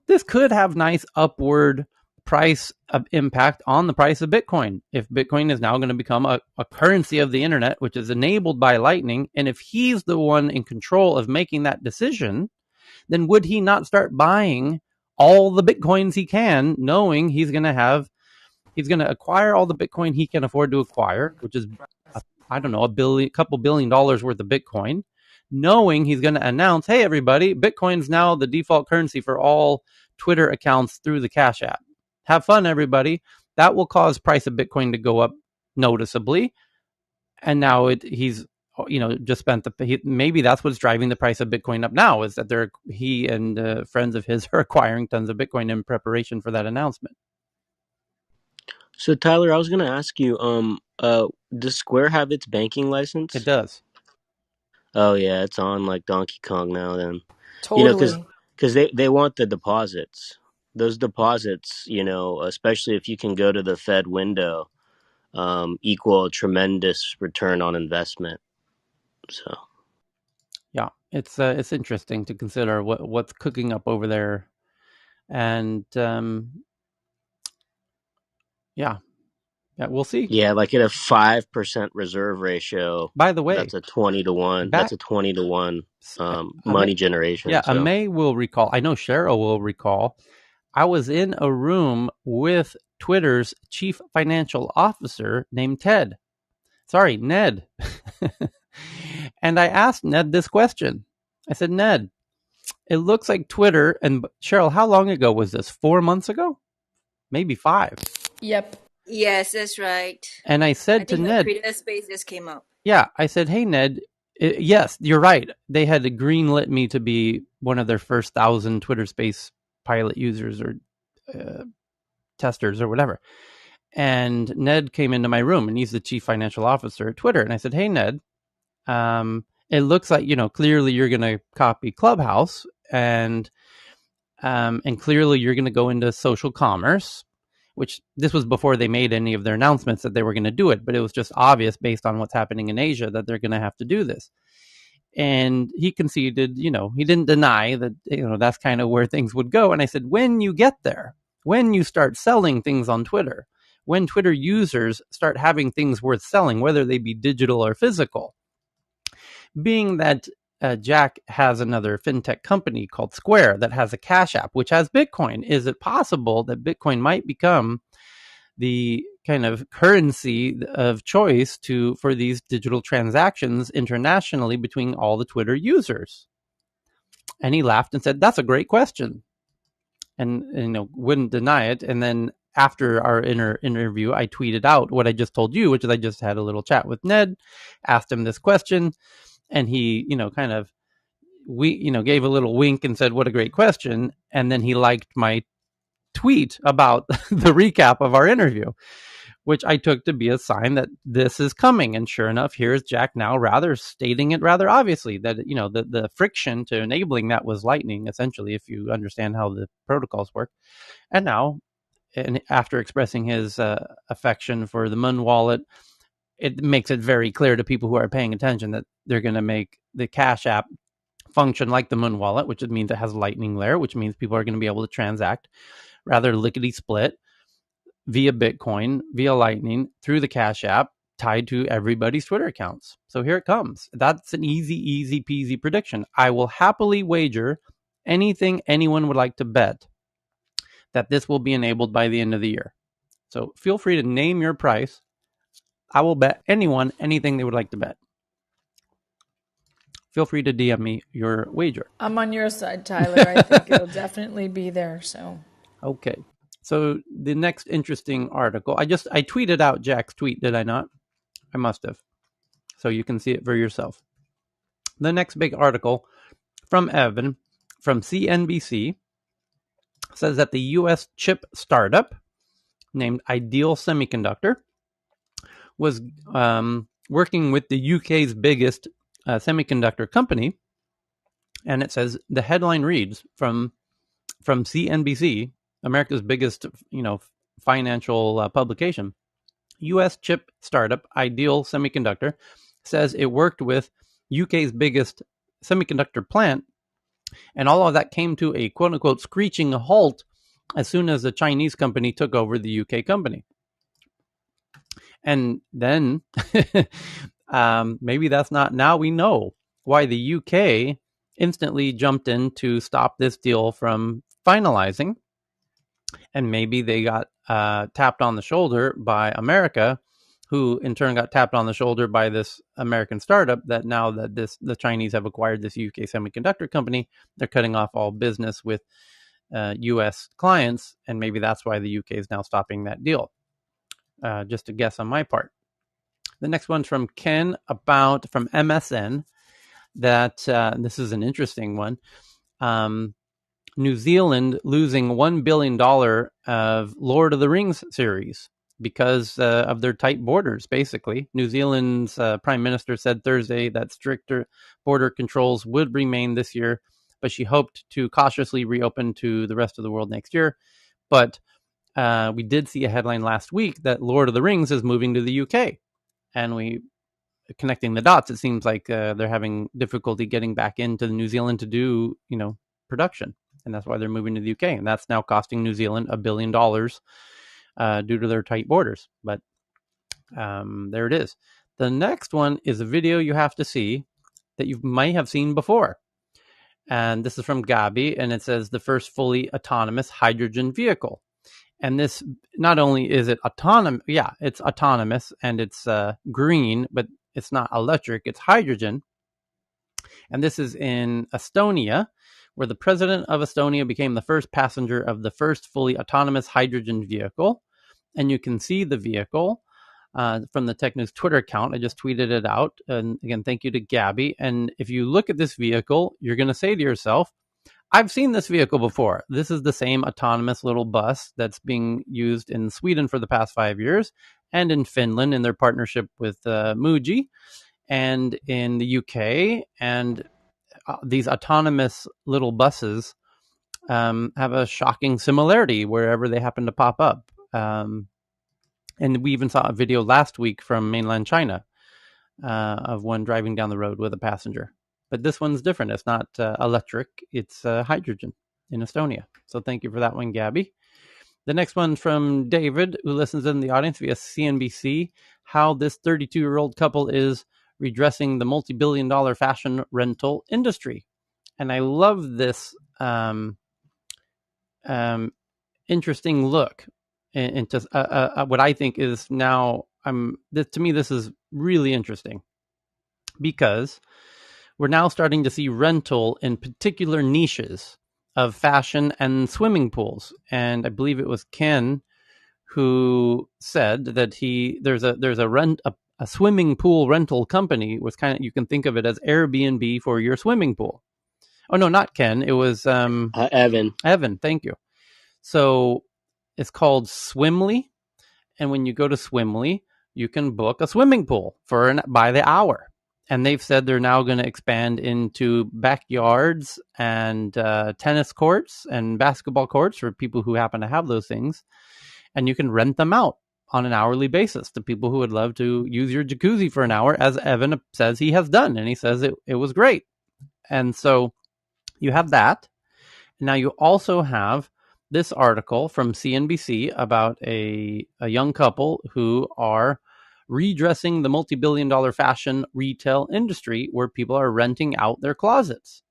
this could have nice upward price impact on the price of Bitcoin. If Bitcoin is now going to become a currency of the internet, which is enabled by Lightning, and if he's the one in control of making that decision, then would he not start buying all the Bitcoins he can, knowing he's going to acquire all the Bitcoin he can afford to acquire, which is, I don't know, a couple $1 billion worth of Bitcoin, knowing he's going to announce, hey, everybody, Bitcoin's now the default currency for all Twitter accounts through the Cash App. Have fun, everybody. That will cause price of Bitcoin to go up noticeably. And now he's just spent maybe that's what's driving the price of Bitcoin up now, is that he and friends of his are acquiring tons of Bitcoin in preparation for that announcement. So Tyler, I was gonna ask you, does Square have its banking license? It does. Oh yeah, it's on like Donkey Kong now. Then Totally. because they want the deposits. Those deposits, especially if you can go to the Fed window, equal a tremendous return on investment. So yeah, it's interesting to consider what's cooking up over there, and yeah, we'll see. Yeah, like at a 5% reserve ratio. By the way, that's a 20 to 1. That's a 20 to 1 money generation. Yeah, So Amay will recall. I know Cheryl will recall. I was in a room with Twitter's chief financial officer named Ned. And I asked Ned this question. I said, Ned, it looks like Twitter, and Cheryl, how long ago was this? 4 months ago? Maybe 5. Yep. Yes, that's right. And I said to think Ned, Twitter Space just came out. yeah, I said, hey, Ned, yes, you're right. They had greenlit me to be one of their first 1,000 Twitter Space pilot users or testers or whatever. And Ned came into my room, and he's the chief financial officer at Twitter. And I said, hey, Ned, it looks like, clearly you're going to copy Clubhouse, and clearly you're going to go into social commerce, which this was before they made any of their announcements that they were going to do it, but it was just obvious based on what's happening in Asia that they're going to have to do this. And he conceded, he didn't deny that, that's kind of where things would go. And I said, when you get there, when you start selling things on Twitter, when Twitter users start having things worth selling, whether they be digital or physical, being that Jack has another fintech company called Square that has a Cash App, which has Bitcoin, is it possible that Bitcoin might become the kind of currency of choice for these digital transactions internationally between all the Twitter users? And he laughed and said, that's a great question. And wouldn't deny it. And then after our interview, I tweeted out what I just told you, which is I just had a little chat with Ned, asked him this question, and he, gave a little wink and said, what a great question. And then he liked my tweet about the recap of our interview, which I took to be a sign that this is coming. And sure enough, here's Jack now stating it rather obviously that, the friction to enabling that was Lightning, essentially, if you understand how the protocols work. And now, after expressing his affection for the Moon wallet, it makes it very clear to people who are paying attention that they're going to make the Cash App function like the Moon wallet, which means it has Lightning there, which means people are going to be able to transact rather lickety split via Bitcoin, via Lightning, through the Cash App, tied to everybody's Twitter accounts. So here it comes. That's an easy peasy prediction. I will happily wager anything anyone would like to bet that this will be enabled by the end of the year. So feel free to name your price. I will bet anyone anything they would like to bet. Feel free to DM me your wager. I'm on your side, Tyler. I think it'll definitely be there. So Okay. So the next interesting article, I tweeted out Jack's tweet, did I not? I must have. So you can see it for yourself. The next big article from Evan from CNBC says that the US chip startup named Ideal Semiconductor was working with the UK's biggest semiconductor company. And it says the headline reads from CNBC, America's biggest, financial publication. U.S. chip startup Ideal Semiconductor says it worked with UK's biggest semiconductor plant, and all of that came to a quote unquote screeching halt as soon as the Chinese company took over the UK company. And then maybe that's not, now we know why the UK instantly jumped in to stop this deal from finalizing. And maybe they got tapped on the shoulder by America, who in turn got tapped on the shoulder by this American startup that now that the Chinese have acquired this UK semiconductor company, they're cutting off all business with US clients. And maybe that's why the UK is now stopping that deal. Just a guess on my part. The next one's from Ken from MSN that this is an interesting one. New Zealand losing $1 billion of Lord of the Rings series because of their tight borders, basically. New Zealand's prime minister said Thursday that stricter border controls would remain this year, but she hoped to cautiously reopen to the rest of the world next year. But we did see a headline last week that Lord of the Rings is moving to the UK. And connecting the dots, it seems like they're having difficulty getting back into New Zealand to do, production. And that's why they're moving to the UK. And that's now costing New Zealand $1 billion due to their tight borders. But there it is. The next one is a video you have to see that you might have seen before. And this is from Gabi, and it says the first fully autonomous hydrogen vehicle. And this, not only is it autonomous, it's autonomous and it's green, but it's not electric, it's hydrogen. And this is in Estonia, where the president of Estonia became the first passenger of the first fully autonomous hydrogen vehicle. And you can see the vehicle from the Tech News Twitter account. I just tweeted it out. And again, thank you to Gabby. And if you look at this vehicle, you're going to say to yourself, I've seen this vehicle before. This is the same autonomous little bus that's being used in Sweden for the past 5 years and in Finland in their partnership with Muji and in the UK. And these autonomous little buses have a shocking similarity wherever they happen to pop up. And we even saw a video last week from mainland China of one driving down the road with a passenger. But this one's different. It's not electric. It's hydrogen in Estonia. So thank you for that one, Gabby. The next one from David, who listens in the audience via CNBC, how this 32-year-old couple is redressing the multi-billion-dollar fashion rental industry. And I love this interesting look into what I think is now, to me, this is really interesting because we're now starting to see rental in particular niches of fashion and swimming pools. And I believe it was Ken who said that there's a swimming pool rental company was you can think of it as Airbnb for your swimming pool. Oh no, not Ken. It was Evan. Evan, thank you. So it's called Swimly, and when you go to Swimly, you can book a swimming pool by the hour. And they've said they're now going to expand into backyards and tennis courts and basketball courts for people who happen to have those things. And you can rent them out on an hourly basis to people who would love to use your jacuzzi for an hour, as Evan says he has done. And he says it was great. And so you have that. Now you also have this article from CNBC about a young couple who are redressing the multi-billion-dollar fashion retail industry where people are renting out their closets.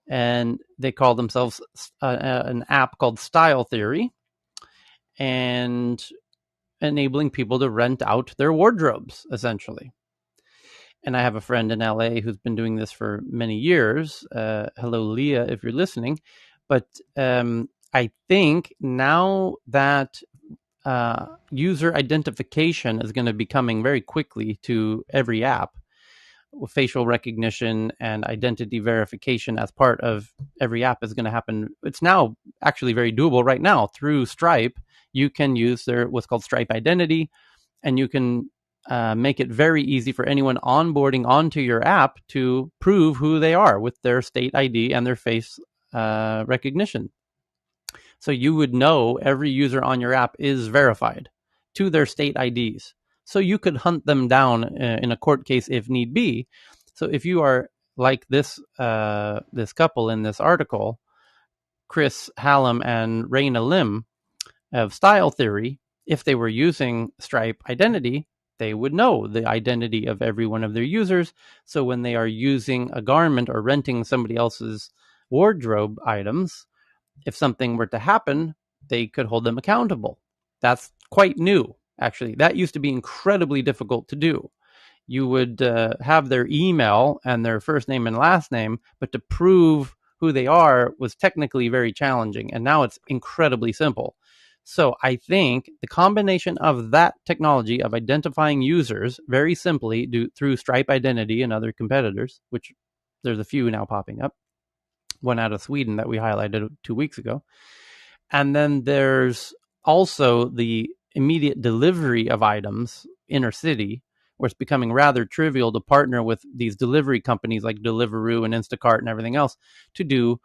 And they call themselves an app called Style Theory, and enabling people to rent out their wardrobes, essentially. And I have a friend in LA who's been doing this for many years. Hello, Leah, if you're listening. But I think now that user identification is going to be coming very quickly to every app, facial recognition and identity verification as part of every app is going to happen. It's now actually very doable right now through Stripe. You can use their what's called Stripe Identity, and you can make it very easy for anyone onboarding onto your app to prove who they are with their state ID and their face recognition. So you would know every user on your app is verified to their state IDs. So you could hunt them down in a court case if need be. So if you are like this this couple in this article, Chris Hallam and Raina Lim of Style Theory, if they were using Stripe Identity, they would know the identity of every one of their users. So when they are using a garment or renting somebody else's wardrobe items, if something were to happen, they could hold them accountable. That's quite new, actually. That used to be incredibly difficult to do. You would have their email and their first name and last name, but to prove who they are was technically very challenging. And now it's incredibly simple. So I think the combination of that technology of identifying users very simply through Stripe Identity and other competitors, which there's a few now popping up, one out of Sweden that we highlighted 2 weeks ago. And then there's also the immediate delivery of items inner city, where it's becoming rather trivial to partner with these delivery companies like Deliveroo and Instacart and everything else to do,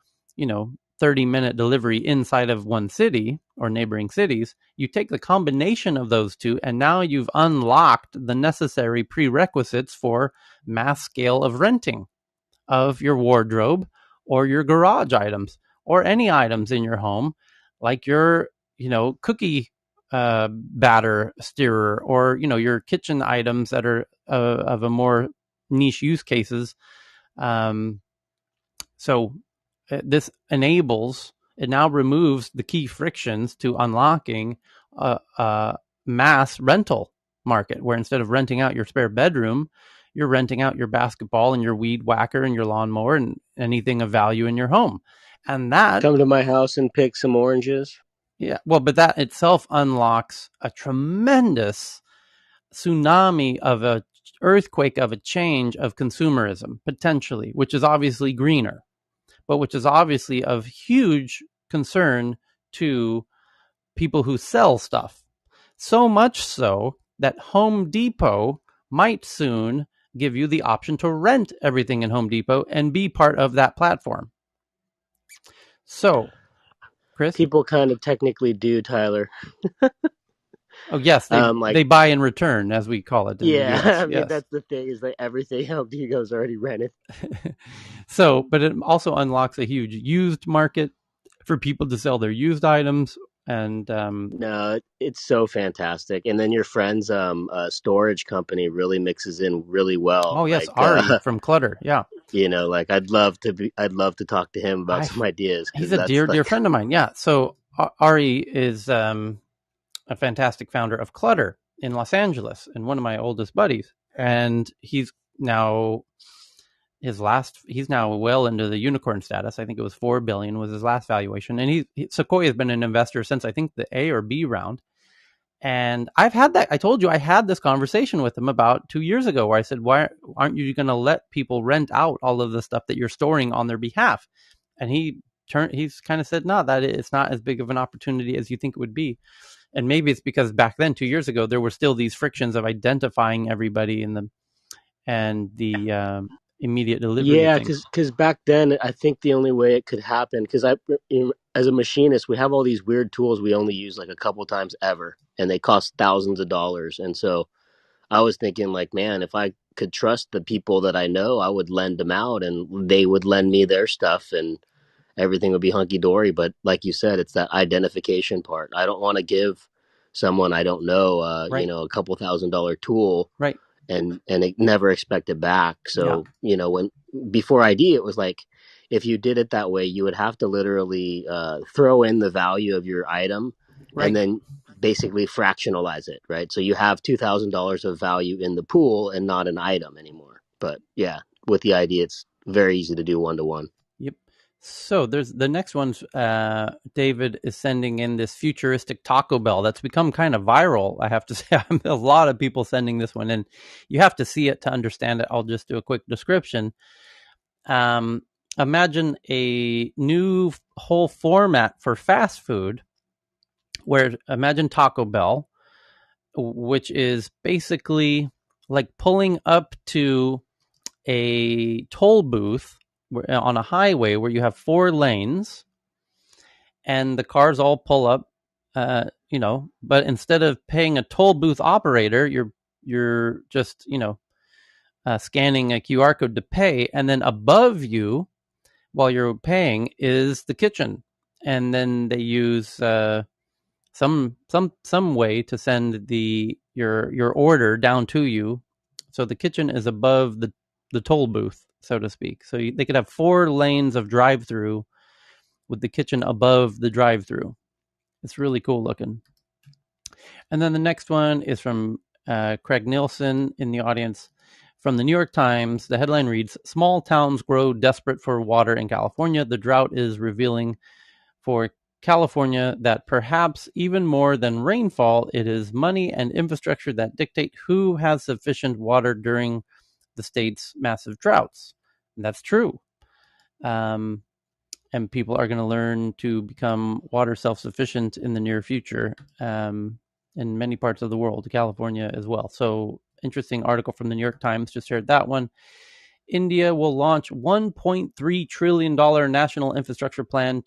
30-minute delivery inside of one city or neighboring cities. You take the combination of those two, and now you've unlocked the necessary prerequisites for mass scale of renting of your wardrobe or your garage items or any items in your home, like your, cookie batter stirrer, or, your kitchen items that are of a more niche use cases. So this it now removes the key frictions to unlocking a mass rental market, where instead of renting out your spare bedroom, you're renting out your basketball and your weed whacker and your lawnmower and anything of value in your home. And that, Come to my house and pick some oranges. yeah, well, but that itself unlocks a tremendous tsunami of a earthquake of a change of consumerism, potentially, which is obviously greener, but which is obviously of huge concern to people who sell stuff. So much so that Home Depot might soon give you the option to rent everything in Home Depot and be part of that platform. So, Chris? People kind of technically do, Tyler. Oh, yes, they buy in return, as we call it in the Yeah, US. I mean, Yes. that's the thing, is that everything Home Depot's already rented. So, but it also unlocks a huge used market for people to sell their used items. And No, it's so fantastic. And then your friend's storage company really mixes in really well. oh yes, Ari from Clutter. Yeah. I'd love to talk to him about some ideas, because He's a that's dear friend of mine. Yeah. So Ari is a fantastic founder of Clutter in Los Angeles and one of my oldest buddies. And he's now well into the unicorn status. I think it was 4 billion was his last valuation. And Sequoia has been an investor since I think the A or B round. And I told you I had this conversation with him about 2 years ago, where I said, why aren't you going to let people rent out all of the stuff that you're storing on their behalf? And he's kind of said, no, that it's not as big of an opportunity as you think it would be. And maybe it's because back then, 2 years ago, there were still these frictions of identifying everybody and the immediate delivery. Yeah, because back then, I think the only way it could happen, because as a machinist, we have all these weird tools we only use like a couple times ever, and they cost thousands of dollars. And so I was thinking, like, man, if I could trust the people that I know, I would lend them out and they would lend me their stuff and everything would be hunky dory. But like you said, it's that identification part. I don't want to give someone I don't know, Right. a couple $1,000 tool Right. and it never expect it back. Yeah. So, when before ID, it was like, if you did it that way, you would have to literally throw in the value of your item and Right. then basically fractionalize it, right? So you have $2,000 of value in the pool and not an item anymore. But yeah, with the ID, it's very easy to do one-to-one. Yep. So there's the next one's David is sending in this futuristic Taco Bell that's become kind of viral. I have to say, a lot of people sending this one, and you have to see it to understand it. I'll just do a quick description. Um, Imagine a new whole format for fast food, where imagine Taco Bell, which is basically like pulling up to a toll booth on a highway where you have 4 lanes and the cars all pull up, but instead of paying a toll booth operator, you're just, scanning a QR code to pay. And then above you, while you're paying, is the kitchen. And then they use some way to send your order down to you. So the kitchen is above the toll booth, so to speak. So they could have 4 lanes of drive-through with the kitchen above the drive-through. It's really cool looking. And then the next one is from Craig Nielsen in the audience. From the New York Times, the headline reads, "Small towns grow desperate for water in California. The drought is revealing for California that perhaps even more than rainfall, it is money and infrastructure that dictate who has sufficient water during the state's massive droughts." And that's true. And people are going to learn to become water self-sufficient in the near future, in many parts of the world, California as well. So interesting article from the New York Times, just shared that one. India will launch $1.3 trillion national infrastructure plan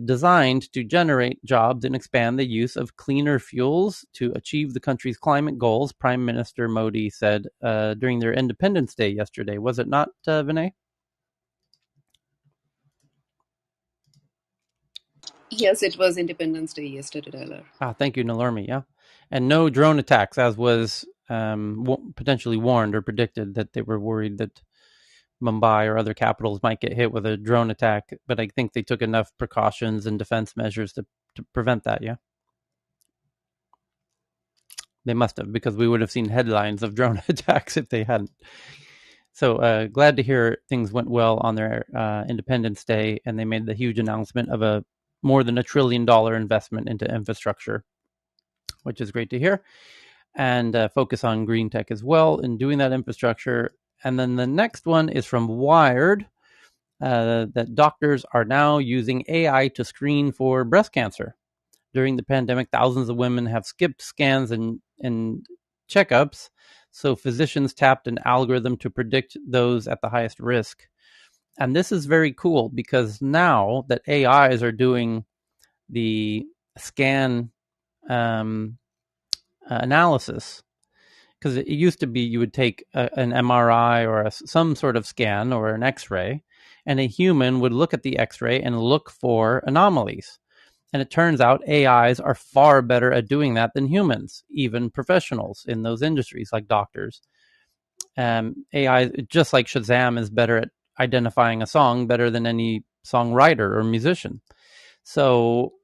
designed to generate jobs and expand the use of cleaner fuels to achieve the country's climate goals, Prime Minister Modi said during their Independence Day yesterday. Was it not, Vinay? Yes, it was Independence Day yesterday, Tyler. Thank you, Nalurmi. Yeah. And no drone attacks, as was potentially warned or predicted, that they were worried that Mumbai or other capitals might get hit with a drone attack. But I think they took enough precautions and defense measures to prevent that, yeah? They must have, because we would have seen headlines of drone attacks if they hadn't. So glad to hear things went well on their Independence Day, and they made the huge announcement of a more than $1 trillion investment into infrastructure, which is great to hear, and focus on green tech as well in doing that infrastructure. And then the next one is from Wired, that doctors are now using AI to screen for breast cancer. During the pandemic, thousands of women have skipped scans and checkups, so physicians tapped an algorithm to predict those at the highest risk. And this is very cool because now that AIs are doing the scan analysis, because it used to be you would take an MRI or some sort of scan or an X-ray, and a human would look at the X-ray and look for anomalies. And it turns out AIs are far better at doing that than humans, even professionals in those industries like doctors. AI, just like Shazam, is better at identifying a song better than any songwriter or musician. So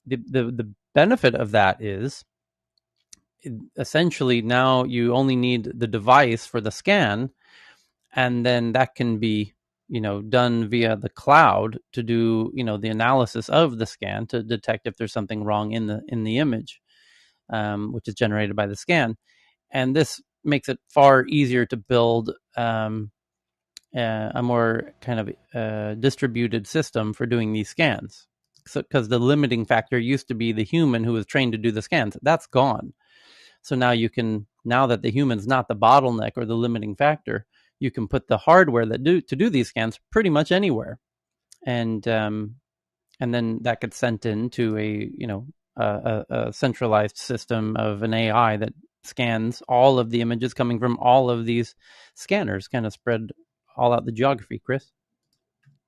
the benefit of that is essentially now you only need the device for the scan, and then that can be done via the cloud to do the analysis of the scan to detect if there's something wrong in the image, which is generated by the scan. And this makes it far easier to build a more kind of distributed system for doing these scans. Because the limiting factor used to be the human who was trained to do the scans. That's gone. So now that the human's not the bottleneck or the limiting factor, you can put the hardware to do these scans pretty much anywhere, and then that gets sent into a centralized system of an AI that scans all of the images coming from all of these scanners, kind of spread all out the geography. Chris?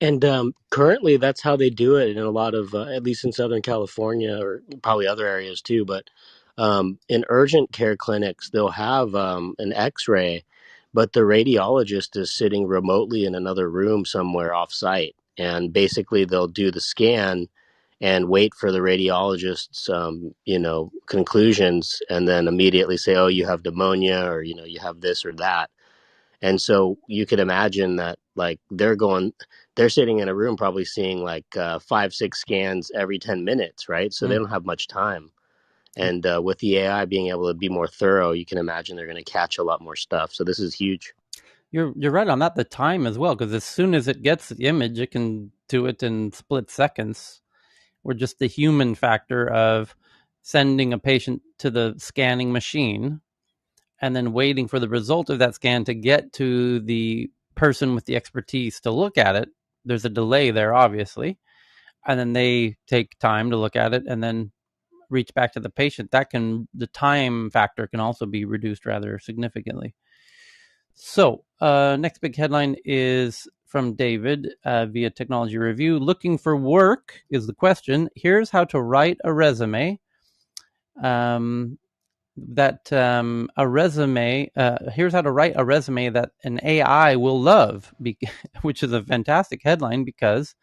And currently, that's how they do it in a lot of, at least in Southern California, or probably other areas too. But in urgent care clinics, they'll have an X-ray, but the radiologist is sitting remotely in another room somewhere off-site, and basically they'll do the scan and wait for the radiologist's, conclusions, and then immediately say, "Oh, you have pneumonia," or you have this or that. And so you could imagine that, like, they're sitting in a room probably seeing like 5, 6 scans every 10 minutes, right? So they Mm. don't have much time. And with the AI being able to be more thorough, you can imagine they're going to catch a lot more stuff. So this is huge. You're right on that. The time as well, because as soon as it gets the image, it can do it in split seconds. Or just the human factor of sending a patient to the scanning machine and then waiting for the result of that scan to get to the person with the expertise to look at it. There's a delay there, obviously, and then they take time to look at it and then reach back to the patient. The time factor can also be reduced rather significantly. So, next big headline is from David via Technology Review. Looking for work is the question. Here's how to write a resume. A resume. Here's how to write a resume that an AI will love, which is a fantastic headline because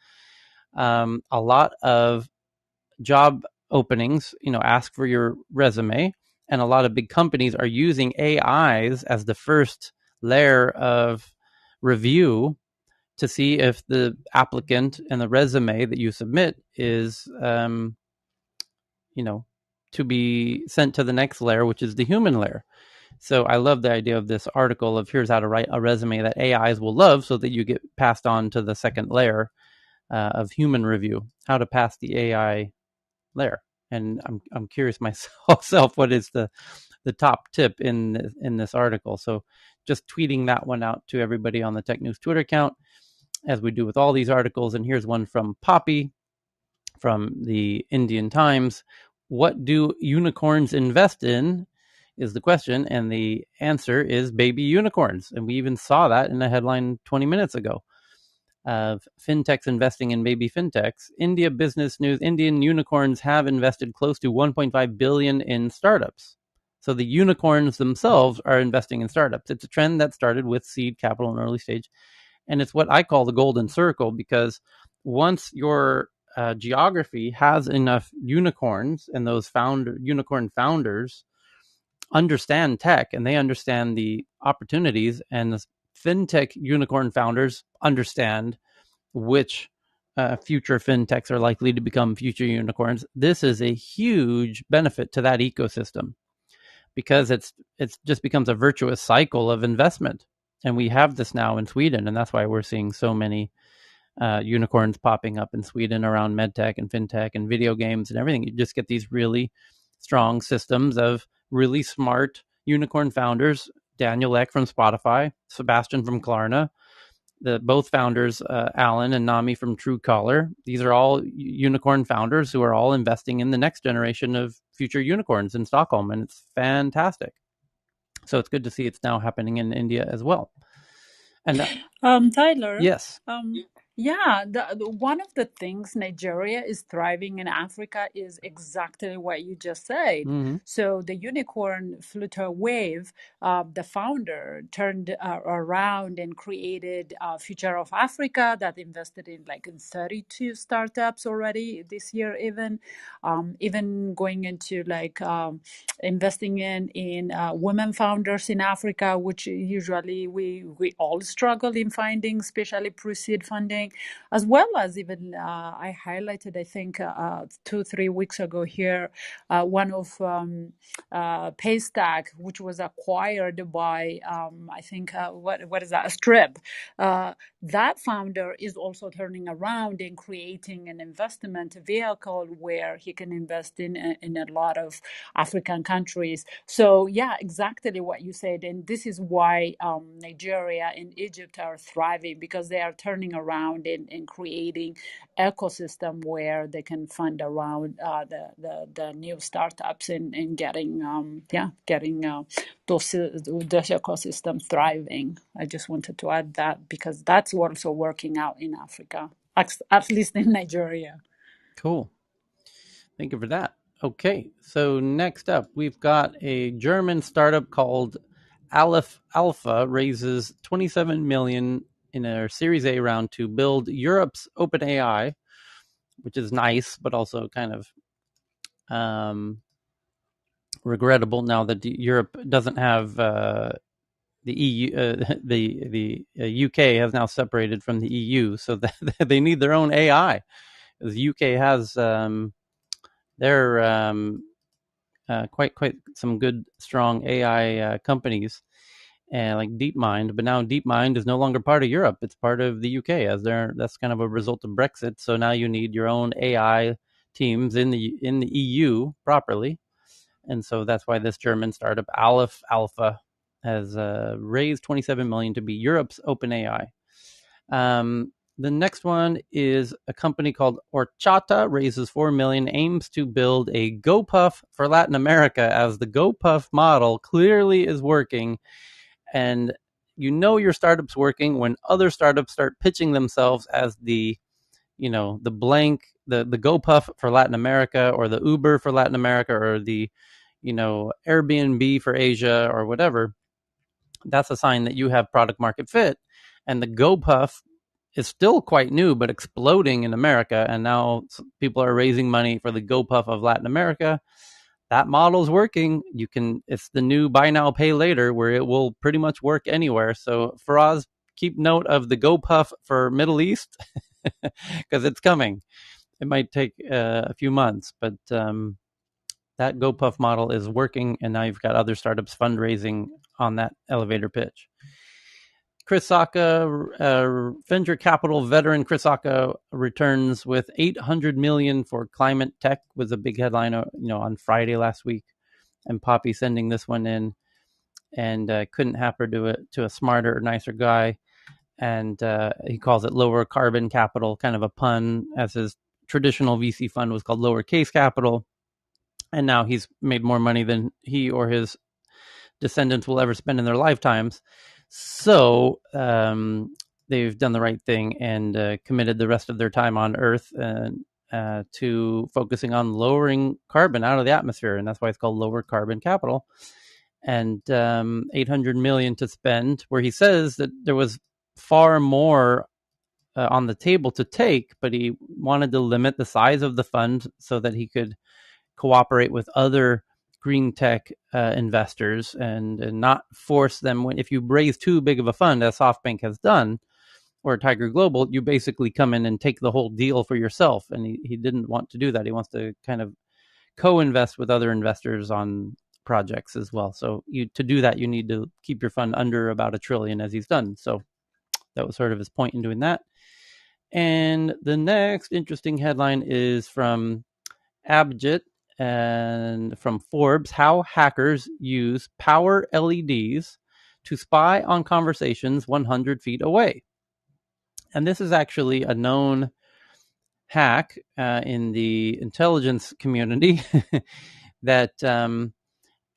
a lot of job openings, ask for your resume, and a lot of big companies are using AIs as the first layer of review to see if the applicant and the resume that you submit is, you know, to be sent to the next layer, which is the human layer. So I love the idea of this article of here's how to write a resume that AIs will love so that you get passed on to the second layer of human review, how to pass the AI layer. And I'm curious myself what is the top tip in this article. So just tweeting that one out to everybody on the Tech News Twitter account, as we do with all these articles. And here's one from Poppy from the Indian Times. What do unicorns invest in? Is the question, and the answer is baby unicorns. And we even saw that in a headline 20 minutes ago of fintechs investing in baby fintechs. India Business News: Indian unicorns have invested close to 1.5 billion in startups. So the unicorns themselves are investing in startups. It's a trend that started with seed capital and early stage, and it's what I call the golden circle, because once your geography has enough unicorns, and those unicorn founders understand tech and they understand the opportunities, and the fintech unicorn founders understand which future fintechs are likely to become future unicorns, this is a huge benefit to that ecosystem, because it's just becomes a virtuous cycle of investment. And we have this now in Sweden, and that's why we're seeing so many unicorns popping up in Sweden around medtech and fintech and video games and everything. You just get these really strong systems of really smart unicorn founders. Daniel Ek from Spotify, Sebastian from Klarna, both founders, Alan and Nami from Truecaller. These are all unicorn founders who are all investing in the next generation of future unicorns in Stockholm, and it's fantastic. So it's good to see it's now happening in India as well. And Tyler, yes, yeah, one of the things Nigeria is thriving in Africa is exactly what you just said. mm-hmm. So the unicorn Flutter Wave, the founder turned around and created Future of Africa that invested in like in 32 startups already this year, even going into like investing in women founders in Africa, which usually we all struggle in finding, especially pre-seed funding, as well as even I highlighted, I think 2-3 weeks ago here, one of Paystack, which was acquired by I think what is that, a Strip. That founder is also turning around and creating an investment vehicle where he can invest in a lot of African countries. So yeah, exactly what you said, and this is why Nigeria and Egypt are thriving, because they are turning around and creating ecosystem where they can fund around the new startups and getting those ecosystems thriving. I just wanted to add that because that's also working out in Africa, at least in Nigeria. Cool. Thank you for that. Okay, so next up, we've got a German startup called Aleph Alpha raises 27 million in a Series A round to build Europe's open AI, which is nice, but also kind of regrettable now that Europe doesn't have the EU. The UK has now separated from the EU, so that they need their own AI. The UK has their quite some good strong AI companies, like DeepMind. But now DeepMind is no longer part of Europe; it's part of the UK. That's kind of a result of Brexit. So now you need your own AI teams in the EU properly, and so that's why this German startup Aleph Alpha has raised 27 million to be Europe's open AI. The next one is a company called Horchata, raises 4 million, aims to build a GoPuff for Latin America, as the GoPuff model clearly is working. And you know your startup's working when other startups start pitching themselves as the GoPuff for Latin America, or the Uber for Latin America, or the Airbnb for Asia, or whatever. That's a sign that you have product market fit. And the GoPuff is still quite new, but exploding in America. And now people are raising money for the GoPuff of Latin America. That model's working. It's the new buy now, pay later, where it will pretty much work anywhere. So Faraz, keep note of the GoPuff for Middle East, because it's coming. It might take a few months, but that GoPuff model is working. And now you've got other startups fundraising on that elevator pitch. Chris Sacca, venture capital veteran Chris Sacca, returns with $800 million for climate tech. Was a big headline, on Friday last week, and Poppy sending this one in, and couldn't happen to a smarter or nicer guy. And he calls it lower carbon capital, kind of a pun, as his traditional VC fund was called lowercase capital. And now he's made more money than he or his descendants will ever spend in their lifetimes. So they've done the right thing and committed the rest of their time on Earth to focusing on lowering carbon out of the atmosphere, and that's why it's called lower carbon capital. And 800 million to spend, where he says that there was far more on the table to take, but he wanted to limit the size of the fund so that he could cooperate with other green tech investors and not force them. If you raise too big of a fund, as SoftBank has done, or Tiger Global, you basically come in and take the whole deal for yourself. And he didn't want to do that. He wants to kind of co-invest with other investors on projects as well. So to do that, you need to keep your fund under about $1 trillion, as he's done. So that was sort of his point in doing that. And the next interesting headline is from Abjit and from Forbes: how hackers use power LEDs to spy on conversations 100 feet away. And this is actually a known hack in the intelligence community that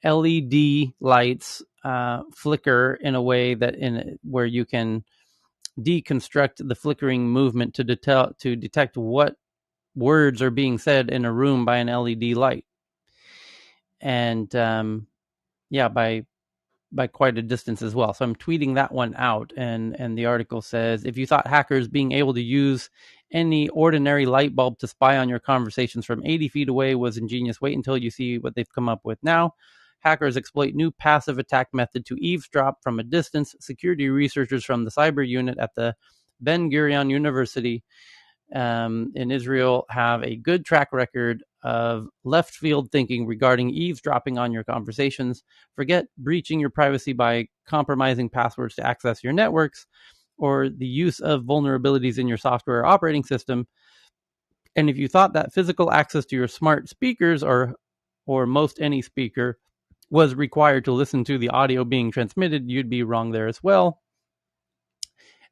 LED lights flicker in a way where you can deconstruct the flickering movement to detect what words are being said in a room by an LED light. And by quite a distance as well. So I'm tweeting that one out, and the article says, if you thought hackers being able to use any ordinary light bulb to spy on your conversations from 80 feet away was ingenious, wait until you see what they've come up with now. Hackers exploit new passive attack method to eavesdrop from a distance. Security researchers from the cyber unit at the Ben Gurion University in Israel have a good track record of left field thinking regarding eavesdropping on your conversations. Forget breaching your privacy by compromising passwords to access your networks, or the use of vulnerabilities in your software operating system. And if you thought that physical access to your smart speakers or most any speaker was required to listen to the audio being transmitted, you'd be wrong there as well.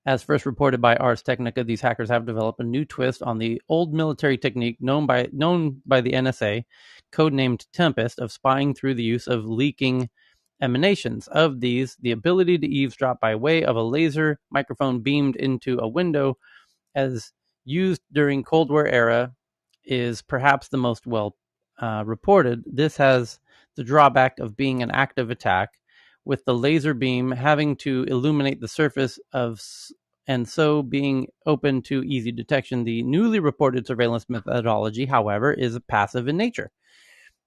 As first reported by Ars Technica, these hackers have developed a new twist on the old military technique known by the NSA, codenamed Tempest, of spying through the use of leaking emanations. Of these, the ability to eavesdrop by way of a laser microphone beamed into a window, as used during Cold War era, is perhaps the most well reported. This has the drawback of being an active attack, with the laser beam having to illuminate the surface of and so being open to easy detection. The newly reported surveillance methodology, however, is passive in nature.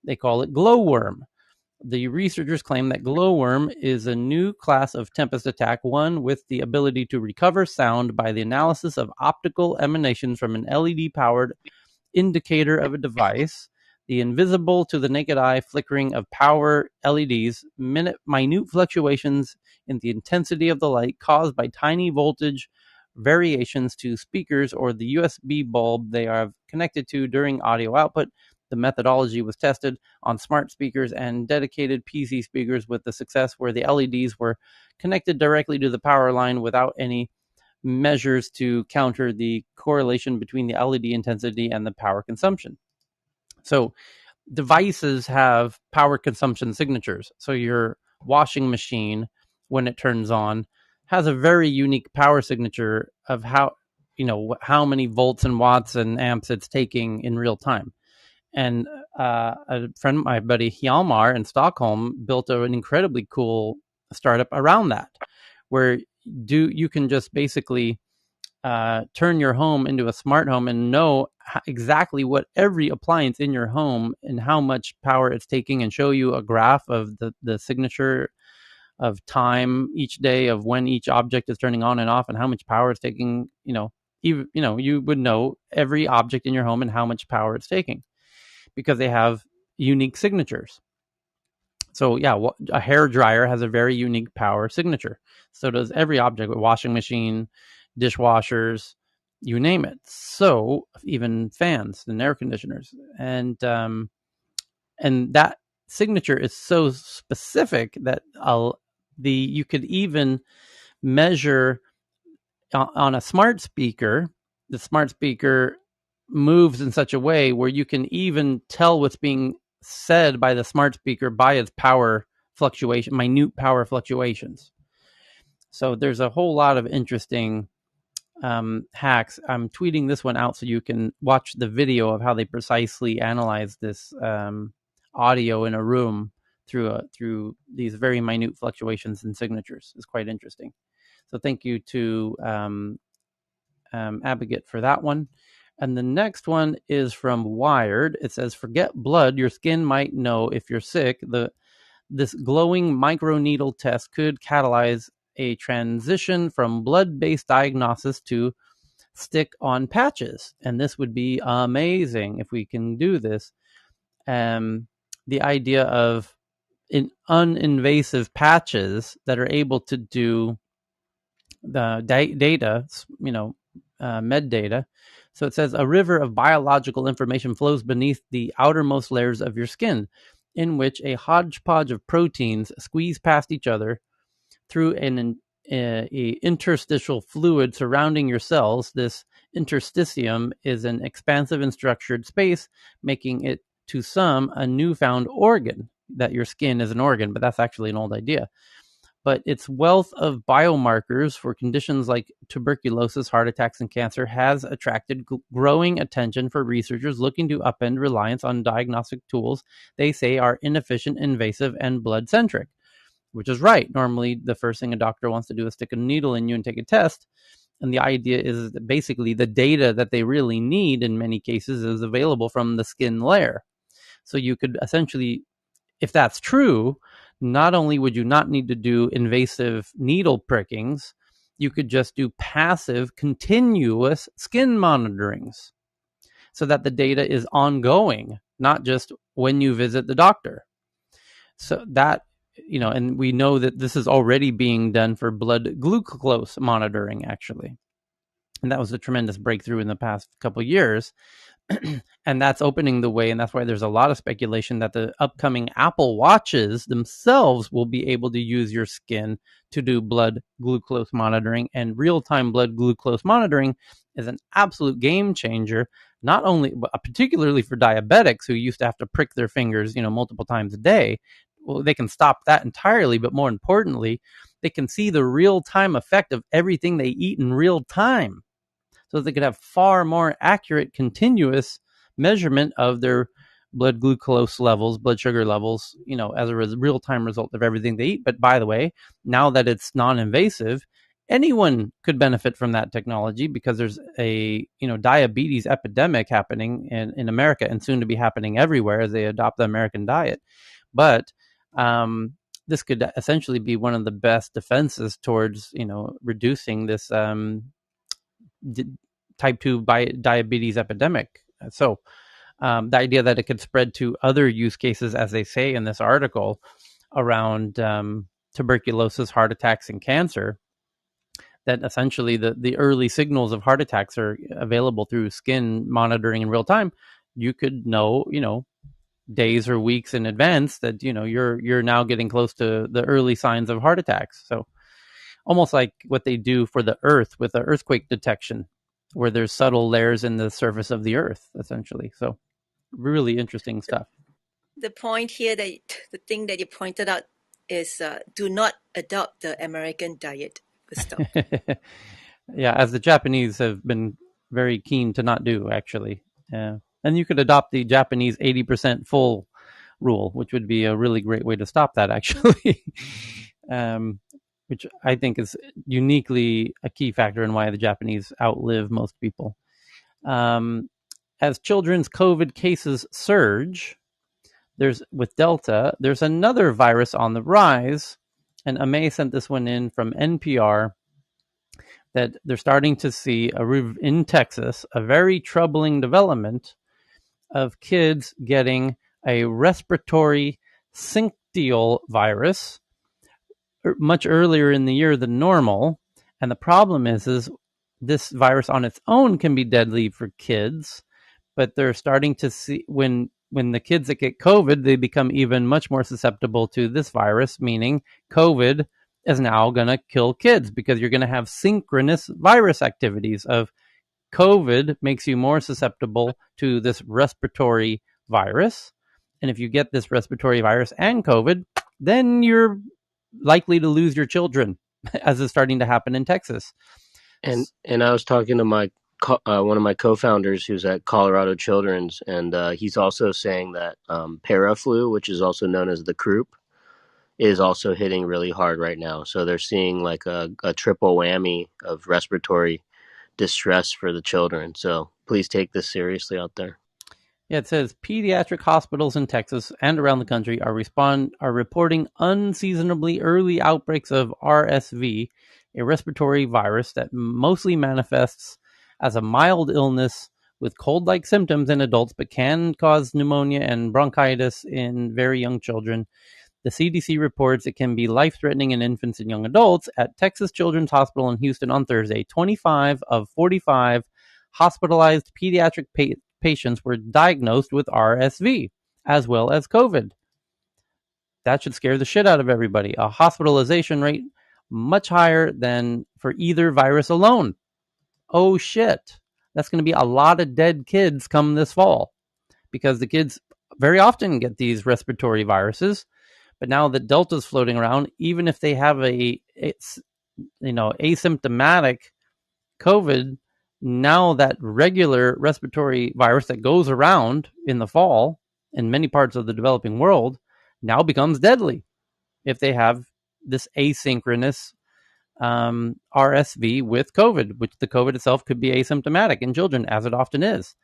They call it glowworm. The researchers claim that glowworm is a new class of tempest attack, one with the ability to recover sound by the analysis of optical emanations from an LED-powered indicator of a device. The invisible to the naked eye flickering of power LEDs, minute fluctuations in the intensity of the light caused by tiny voltage variations to speakers or the USB bulb they are connected to during audio output. The methodology was tested on smart speakers and dedicated PC speakers with the success where the LEDs were connected directly to the power line without any measures to counter the correlation between the LED intensity and the power consumption. So devices have power consumption signatures. So your washing machine, when it turns on, has a very unique power signature of how many volts and watts and amps it's taking in real time. And a friend, my buddy Hjalmar in Stockholm, built an incredibly cool startup around that, where you can just basically turn your home into a smart home and know exactly what every appliance in your home and how much power it's taking, and show you a graph of the signature of time each day of when each object is turning on and off and how much power it's taking. You would know every object in your home and how much power it's taking, because they have unique signatures. So yeah, a hair dryer has a very unique power signature. So does every object, washing machine, dishwashers, you name it. So even fans and air conditioners, and that signature is so specific that you could even measure on a smart speaker. The smart speaker moves in such a way where you can even tell what's being said by the smart speaker by its power fluctuation, minute power fluctuations. So there's a whole lot of interesting hacks. I'm tweeting this one out so you can watch the video of how they precisely analyze this audio in a room through these very minute fluctuations and signatures. It's quite interesting. So thank you to Abhigit for that one. And the next one is from Wired. It says, forget blood, your skin might know if you're sick. This glowing microneedle test could catalyze a transition from blood-based diagnosis to stick-on patches. And this would be amazing if we can do this. The idea of uninvasive patches that are able to do the data, med data. So it says a river of biological information flows beneath the outermost layers of your skin, in which a hodgepodge of proteins squeeze past each other through an interstitial fluid surrounding your cells. This interstitium is an expansive and structured space, making it to some a newfound organ. That your skin is an organ, but that's actually an old idea. But its wealth of biomarkers for conditions like tuberculosis, heart attacks, and cancer has attracted growing attention for researchers looking to upend reliance on diagnostic tools they say are inefficient, invasive, and blood-centric, which is right. Normally, the first thing a doctor wants to do is stick a needle in you and take a test. And the idea is that basically the data that they really need in many cases is available from the skin layer. So you could essentially, if that's true, not only would you not need to do invasive needle prickings, you could just do passive, continuous skin monitorings so that the data is ongoing, not just when you visit the doctor. So that, and we know that this is already being done for blood glucose monitoring, actually. And that was a tremendous breakthrough in the past couple of years. And that's opening the way, and that's why there's a lot of speculation that the upcoming Apple Watches themselves will be able to use your skin to do blood glucose monitoring. And real-time blood glucose monitoring is an absolute game changer, not only, but particularly for diabetics who used to have to prick their fingers, multiple times a day. well, they can stop that entirely, but more importantly, they can see the real time effect of everything they eat in real time, so that they could have far more accurate, continuous measurement of their blood glucose levels, blood sugar levels, as a real time result of everything they eat. But by the way, now that it's non invasive, anyone could benefit from that technology, because there's a diabetes epidemic happening in America, and soon to be happening everywhere as they adopt the American diet. But this could essentially be one of the best defenses towards reducing this type 2 diabetes epidemic. So the idea that it could spread to other use cases, as they say in this article, around tuberculosis, heart attacks, and cancer, that essentially the early signals of heart attacks are available through skin monitoring in real time. You could know, days or weeks in advance that you're now getting close to the early signs of heart attacks. So almost like what they do for the Earth with the earthquake detection, where there's subtle layers in the surface of the Earth, essentially. So really interesting stuff. The point here, the thing that you pointed out is do not adopt the American diet. Stop. Yeah, as the Japanese have been very keen to not do, actually. And you could adopt the Japanese 80% full rule, which would be a really great way to stop that, actually. Which I think is uniquely a key factor in why the Japanese outlive most people. As children's COVID cases surge, with Delta, there's another virus on the rise, and Amay sent this one in from NPR, that they're starting to see in Texas a very troubling development of kids getting a respiratory syncytial virus much earlier in the year than normal. And the problem is this virus on its own can be deadly for kids, but they're starting to see when the kids that get COVID, they become even much more susceptible to this virus, meaning COVID is now going to kill kids, because you're going to have synchronous virus activities of COVID makes you more susceptible to this respiratory virus. And if you get this respiratory virus and COVID, then you're likely to lose your children, as is starting to happen in Texas. And I was talking to my one of my co-founders who's at Colorado Children's, and he's also saying that paraflu, which is also known as the croup, is also hitting really hard right now. So they're seeing like a triple whammy of respiratory distress for the children. So please take this seriously out there. Yeah, it says pediatric hospitals in Texas and around the country are reporting unseasonably early outbreaks of RSV, a respiratory virus that mostly manifests as a mild illness with cold-like symptoms in adults, but can cause pneumonia and bronchitis in very young children. The CDC reports it can be life-threatening in infants and young adults. At Texas Children's Hospital in Houston on Thursday, 25 of 45 hospitalized pediatric patients were diagnosed with RSV, as well as COVID. That should scare the shit out of everybody. A hospitalization rate much higher than for either virus alone. Oh shit. That's going to be a lot of dead kids come this fall, because the kids very often get these respiratory viruses. But now that Delta's floating around, even if they have asymptomatic COVID, now that regular respiratory virus that goes around in the fall in many parts of the developing world now becomes deadly if they have this asynchronous RSV with COVID, which the COVID itself could be asymptomatic in children, as it often is.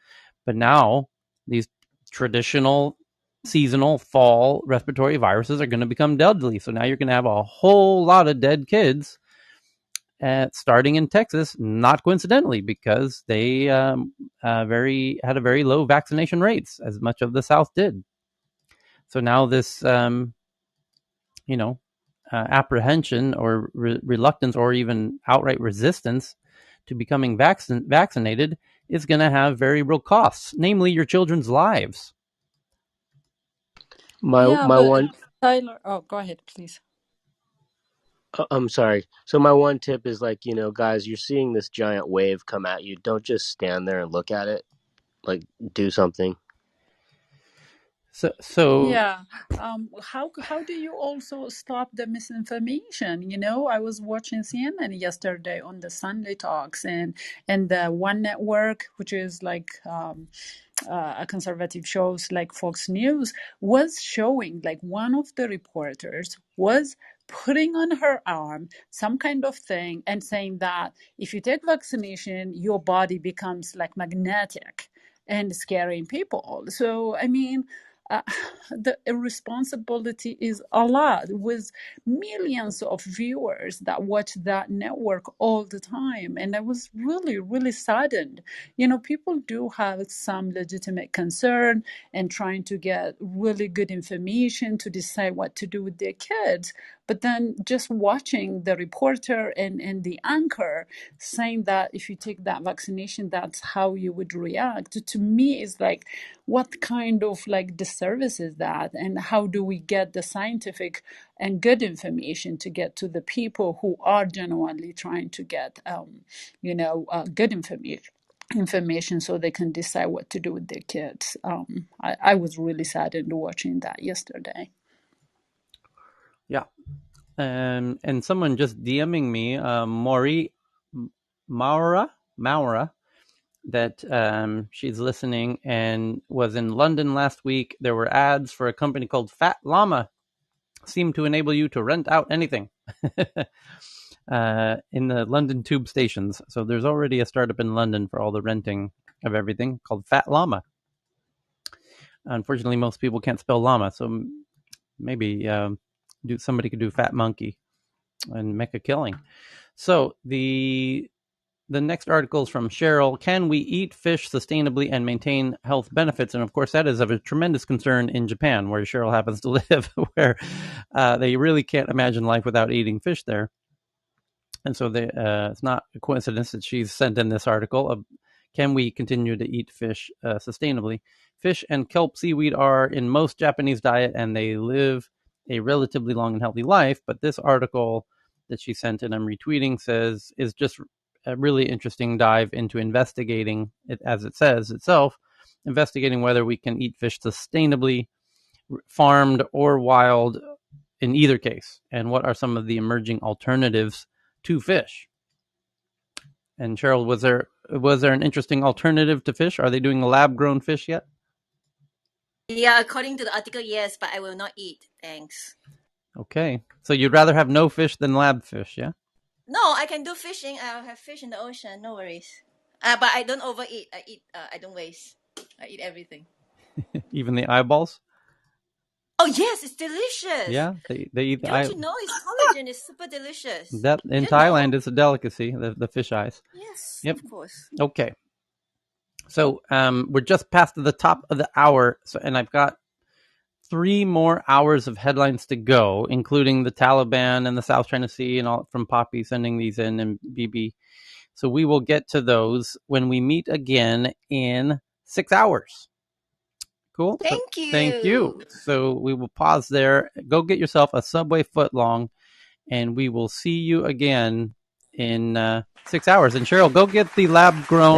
But now these traditional seasonal fall respiratory viruses are going to become deadly. So now you're going to have a whole lot of dead kids starting in Texas, not coincidentally, because they had a very low vaccination rates, as much of the South did. So now this, apprehension or reluctance or even outright resistance to becoming vaccinated is going to have very real costs, namely your children's lives. My one. Tyler, oh, go ahead, please. I'm sorry. So my one tip is, like, guys, you're seeing this giant wave come at you. Don't just stand there and look at it. Like, do something. So Yeah. How do you also stop the misinformation? You know, I was watching CNN yesterday on the Sunday Talks, and the One Network, which is like a conservative shows like Fox News, was showing like one of the reporters was putting on her arm some kind of thing and saying that if you take vaccination, your body becomes like magnetic and scaring people. So, I mean, uh, the irresponsibility is a lot with millions of viewers that watch that network all the time. And I was really, really saddened. You know, people do have some legitimate concern and trying to get really good information to decide what to do with their kids. But then just watching the reporter and the anchor saying that if you take that vaccination, that's how you would react, to me is like, what kind of like disservice is that? And how do we get the scientific and good information to get to the people who are genuinely trying to get, good information so they can decide what to do with their kids. I was really saddened watching that yesterday. yeah, and someone just DMing me, Maury Maura, that she's listening and was in London last week. There were ads for a company called Fat Llama. Seem to enable you to rent out anything in the London tube stations. So there's already a startup in London for all the renting of everything called Fat Llama. Unfortunately, most people can't spell llama, so maybe somebody could do Fat Monkey and make a killing. So the next article is from Cheryl. Can we eat fish sustainably and maintain health benefits? And of course, that is of a tremendous concern in Japan, where Cheryl happens to live, where they really can't imagine life without eating fish there. And so it's not a coincidence that she's sent in this article of, can we continue to eat fish sustainably? Fish and kelp seaweed are in most Japanese diet, and they live a relatively long and healthy life. But this article that she sent, and I'm retweeting, says is just a really interesting dive into investigating it, as it says itself, investigating whether we can eat fish sustainably, farmed or wild, in either case, and what are some of the emerging alternatives to fish. And Cheryl, was there an interesting alternative to fish? Are they doing lab-grown fish yet? Yeah, according to the article, yes, but I will not eat. Thanks. Okay, so you'd rather have no fish than lab fish, yeah? No, I can do fishing. I'll have fish in the ocean. No worries. But I don't overeat. I eat. I don't waste. I eat everything. Even the eyeballs? Oh yes, it's delicious. Yeah, they eat the Don't you know it's collagen is super delicious? That in Thailand is a delicacy, the fish eyes. Yes, yep. Of course. Okay. So we're just past the top of the hour, and I've got 3 more hours of headlines to go, including the Taliban and the South China Sea, and all from Poppy sending these in, and BB. So we will get to those when we meet again in 6 hours. Cool. Thank you. Thank you. So we will pause there. Go get yourself a Subway footlong, and we will see you again in 6 hours. And Cheryl, go get the lab grown